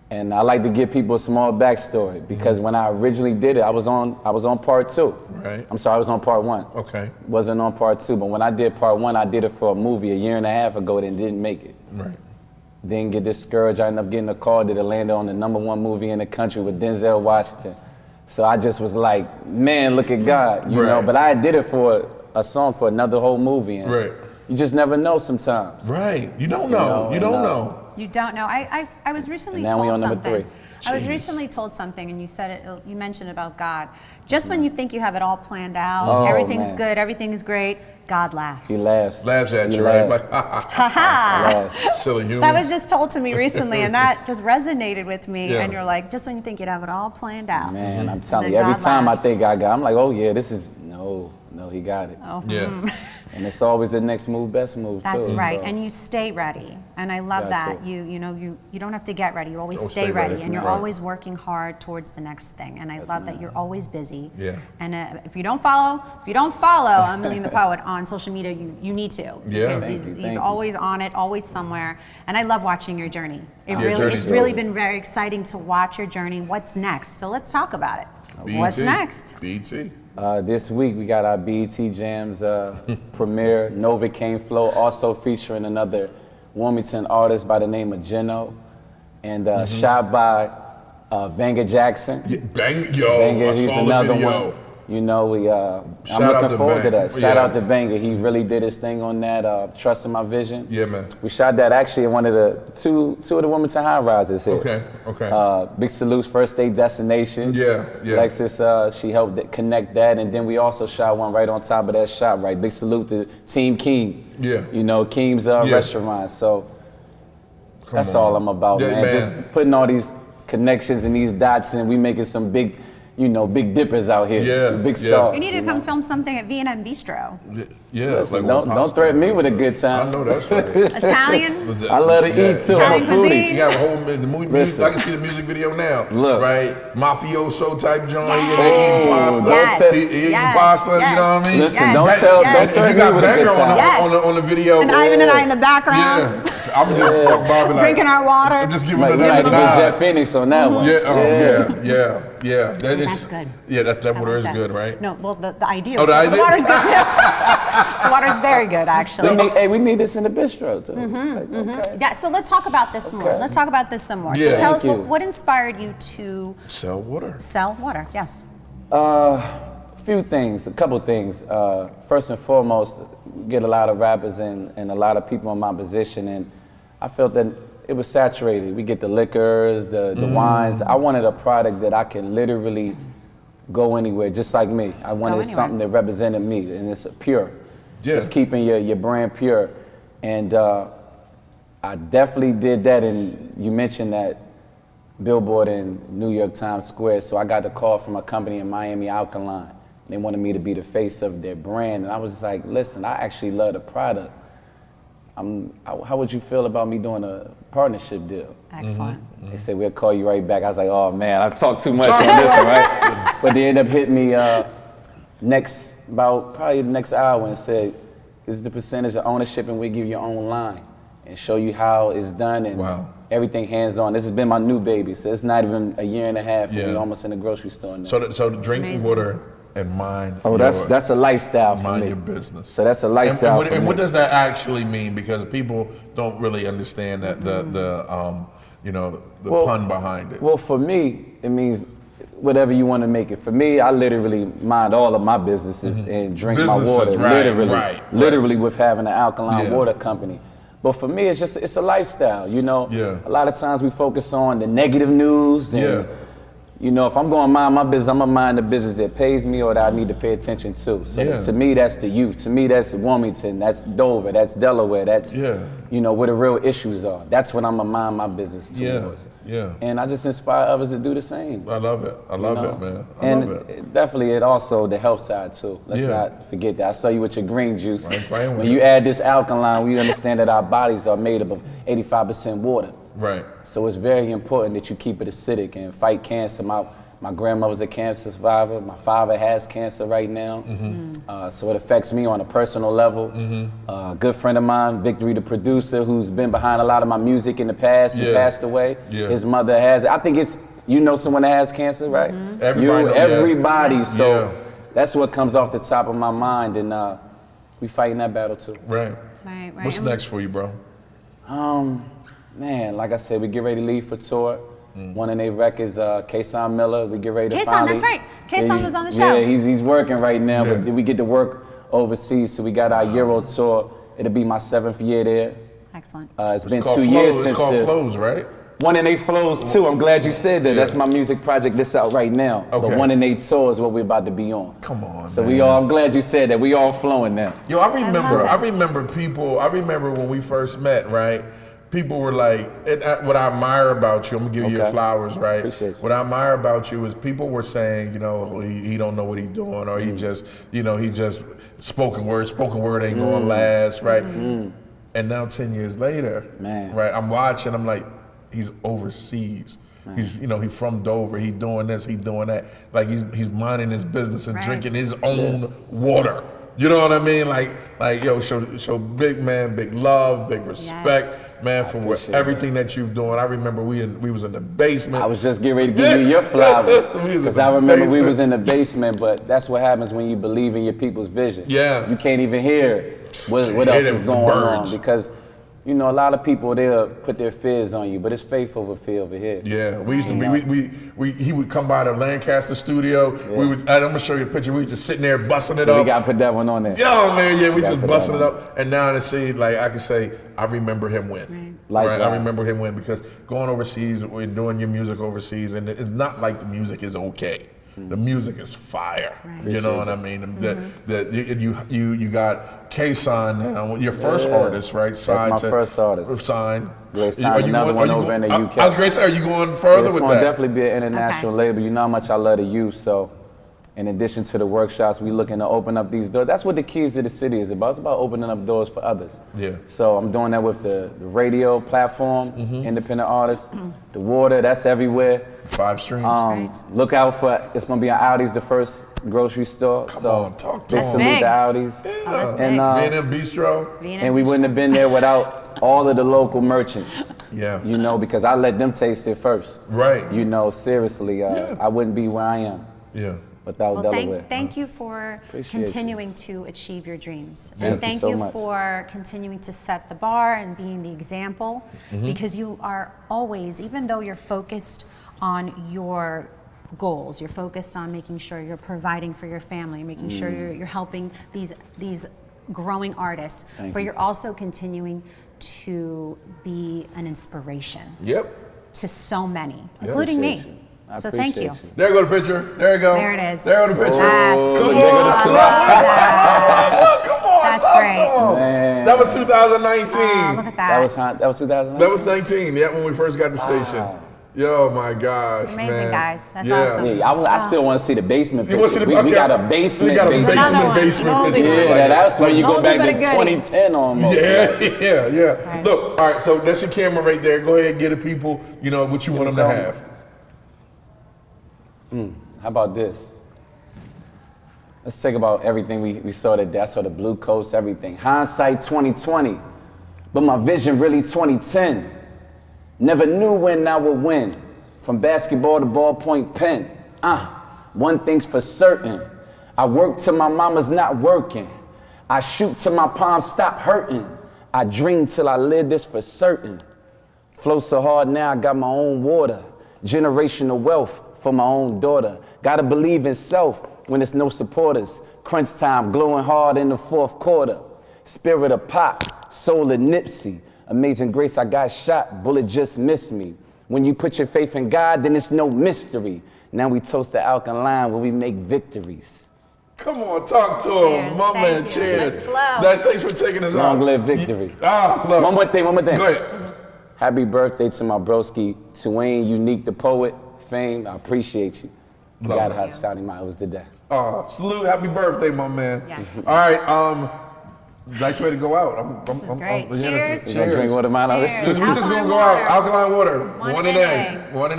And I like to give people a small backstory because when I originally did it, I was on part 2. Right. I'm sorry, I was on part 1. Okay. Wasn't on part 2, but when I did part 1, I did it for a movie 1.5 years ago and didn't make it. Right. Didn't get discouraged. I ended up getting a call that it landed on the number 1 movie in the country with Denzel Washington. So I just was like, man, look at God, you know. But I did it for a song for another whole movie, and you just never know sometimes. Right. You don't know. You don't know. You don't know. I was recently now we told on number something. 3. I was recently told something, and you said it. You mentioned about God. Just when you think you have it all planned out, everything's good, everything's great, God laughs. He laughs. Laughs at you, right? Like, silly human. That was just told to me recently, and that just resonated with me. And you're like, just when you think you'd have it all planned out. Man, I'm telling you, every time I think I got, I'm like, oh yeah, this is no, he got it. Oh. Yeah. And it's always the next move, best move too. That's right, so. and you stay ready, and I love that. You don't have to get ready. You always stay ready, and you're always working hard towards the next thing. And I love that you're always busy. Yeah. And if you don't follow Amillion the Poet on social media, you need to. Yeah. Because he's always on it, always somewhere. And I love watching your journey. It's really been very exciting to watch your journey. What's next? So let's talk about it. BET. What's next? BET. This week we got our BET Jams premiere, Novocaine Flow, also featuring another Wilmington artist by the name of Geno, and shot by Banger Jackson. Banger, he's another one. I'm looking forward to that. Shout out to Banger. He really did his thing on that, Trust in My Vision. Yeah, man. We shot that actually in one of the two of the Wilmington high rises here. Okay. Big salutes, First State Destination. Yeah. Lexus, she helped connect that, and then we also shot one right on top of that shop, right? Big salute to Team Keem. Yeah. Keem's restaurant. So that's all I'm about, man. Just putting all these connections and these dots, and we making some big big dippers out here, big stars. You need to come film something at V&M Bistro. Yeah, listen, don't threaten me with a good time. I know that's right. Italian. I love to eat too. I'm a foodie. You got a whole the movie music. I can see the music video now. Look, right, mafioso type joint. Eating pasta. You know what I mean? Listen, don't threaten me with a good time. On the video. And Ivan and I in the background. Yeah, I'm just walking by like, drinking our water. I'm just giving like, it you like to be Jeff Phoenix on that one. Yeah. That's good. Yeah, that water is good, right? No, well, the idea. Oh, the idea? The water's good too. The water's very good, actually. We need this in the bistro too. Okay. Yeah. So let's talk about this more. Let's talk about this some more. Yeah. So tell us what inspired you to sell water. Sell water. Yes. A couple things. First and foremost, get a lot of rappers and a lot of people in my position, and I felt that it was saturated. We get the liquors, the wines. I wanted a product that I can literally go anywhere, just like me. I wanted something that represented me, and it's pure. Yeah. Just keeping your brand pure. And I definitely did that, and you mentioned that billboard in New York Times Square, so I got the call from a company in Miami, Alkaline. They wanted me to be the face of their brand, and I was like, listen, I actually love the product. How would you feel about me doing a partnership deal? Excellent. They said, we'll call you right back. I was like, oh man, I've talked too much on this one, right? But they ended up hitting me probably the next hour and said, this is the percentage of ownership and we give you your own line and show you how it's done and everything hands-on. This has been my new baby, so it's not even a year and a half and we're almost in the grocery store now. So drinking water and mind. Oh, that's a lifestyle for me. Mind your business. So that's a lifestyle for me. And what does that actually mean? Because people don't really understand that the pun behind it. Well, for me, it means whatever you want to make it. For me, I literally mind all of my businesses and drink my water. Literally with having an alkaline water company. But for me, it's a lifestyle. A lot of times we focus on the negative news and. If I'm going to mind my business, I'm going to mind the business that pays me or that I need to pay attention to. So to me, that's the youth. To me, that's Wilmington, that's Dover, that's Delaware, that's, where the real issues are. That's what I'm going to mind my business towards. And I just inspire others to do the same. I love it. I love it, man. I love it. Definitely, it also the health side, too. Let's not forget that. I saw you with your green juice. When you add this alkaline, we understand that our bodies are made up of 85% water. Right. So it's very important that you keep it acidic and fight cancer. My grandmother's a cancer survivor. My father has cancer right now. So it affects me on a personal level. A good friend of mine, Victory the producer, who's been behind a lot of my music in the past, he passed away. His mother has it. I think it's, someone that has cancer, right? Everybody. So that's what comes off the top of my mind, and we fighting that battle too. Right. What's next for you, bro? Man, like I said, we get ready to leave for tour. One of their records, Kason Miller, we get ready to Kason, that's right. Kason was on the show. Yeah, he's working right now, but we get to work overseas, so we got our Euro tour. It'll be my 7th year there. Excellent. It's been 2 years since it's called Flows, right? One in Eight Flows too. I'm glad you said that. That's my music project that's out right now. Okay. But One in Eight tour is what we're about to be on. Come on, so man. I'm glad you said that. We all flowing now. Yo, I remember when we first met, right? People were like, what I admire about you, I'm gonna give you your flowers, right? Appreciate you. What I admire about you is people were saying, he don't know what he's doing, or he just spoken word ain't gonna last, right? And now 10 years later, right, I'm watching, I'm like, he's overseas. He's, he's from Dover, he's doing this, he's doing that. Like he's minding his business and drinking his own water. You know what I mean? Like yo, show big man, big love, big respect, man, for everything that you've done. I remember we was in the basement. I was just getting ready to give you your flowers. Because I remember we was in the basement, but that's what happens when you believe in your people's vision. Yeah. You can't even hear what else is going on because a lot of people, they'll put their fears on you, but it's faith over fear over here. Yeah, we used to he would come by the Lancaster studio. I'm gonna show you a picture. We were just sitting there busting it up. We gotta put that one on there. Yo, man, we just busting it up. And now I see, like, I can say, I remember him when. Right, I remember him when, because going overseas and doing your music overseas, and it's not like the music is okay. The music is fire. You know what I mean? You got K-Son now, your first artist, right? Signed That's my first artist. Signed. Great sign another one over in the UK. I was going to say, are you going further with that? It's going to definitely be an international label. You know how much I love the youth, so in addition to the workshops, we looking to open up these doors. That's what the Keys to the City is about. It's about opening up doors for others. Yeah. So I'm doing that with the radio platform, independent artists, the water, that's everywhere. 5 streams. Look out for, it's gonna be on Audi's, the first grocery store. Come on, talk to big them. salute to Audi's. V&M Bistro. And we wouldn't have been there without all of the local merchants. Yeah. You know, because I let them taste it first. Right. You know, seriously, I wouldn't be where I am. Yeah. Without Delaware. Thank you for continuing to achieve your dreams. And thank you you so much. for continuing to set the bar and being the example, because you are always, even though you're focused on your goals, you're focused on making sure you're providing for your family, making sure you're helping these growing artists, but you're also continuing to be an inspiration to so many, including me. So thank you. There go the picture. There you go. There it is. There go the picture. That's Come great. on. Come on. That's talk great. to 'em. Man. That was 2019. Look at that. That was 2019? That was 19. Yeah, when we first got the station. Yo, my gosh, Amazing, man. guys. That's awesome. Yeah, I still want to see the basement You wanna picture. see the- We got a basement. We got a basement picture. Yeah, that's when you go Oldie back but to a goodie. 2010 almost. Yeah. Right. Look, all right, so that's your camera right there. Go ahead and get the people, you know, what you want them to have. How about this? Let's talk about everything we saw today. I saw the blue coats, everything. Hindsight 2020, but my vision really 2010. Never knew when I would win. From basketball to ballpoint pen. One thing's for certain. I work till my mama's not working. I shoot till my palms stop hurting. I dream till I live this for certain. Flow so hard now I got my own water. Generational wealth for my own daughter. Gotta believe in self when there's no supporters. Crunch time glowing hard in the fourth quarter. Spirit of Pop, soul of Nipsey. Amazing grace, I got shot, bullet just missed me. When you put your faith in God, then it's no mystery. Now we toast the alkaline where we make victories. Come on, talk to him. My man, cheers. Thanks for taking us Long out. live victory. Look. One more thing. Go ahead. Happy birthday to my broski, Sweden, Unique the Poet, fame. I appreciate you. You got to shout him out. It was the day. Salute, happy birthday, my man. Yes. All right, nice way to go out. This is great. Cheers. You gonna drink water, man? We're just gonna go out. Alkaline water. One and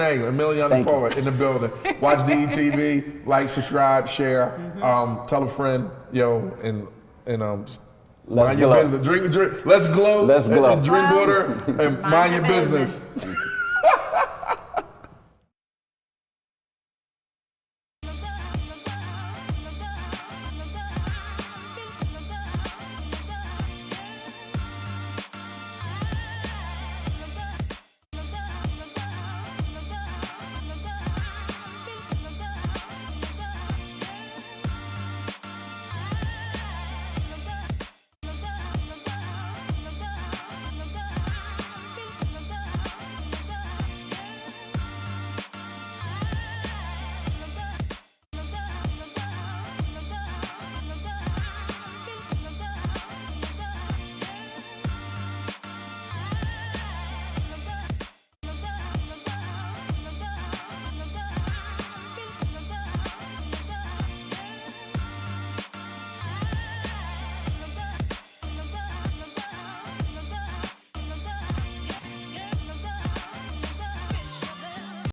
A. Amillion the Poet in the building. Watch DETV. Like, subscribe, share. Tell a friend, and mind your business. Drink. Let's glow. Let's glow. And drink water and mind your business.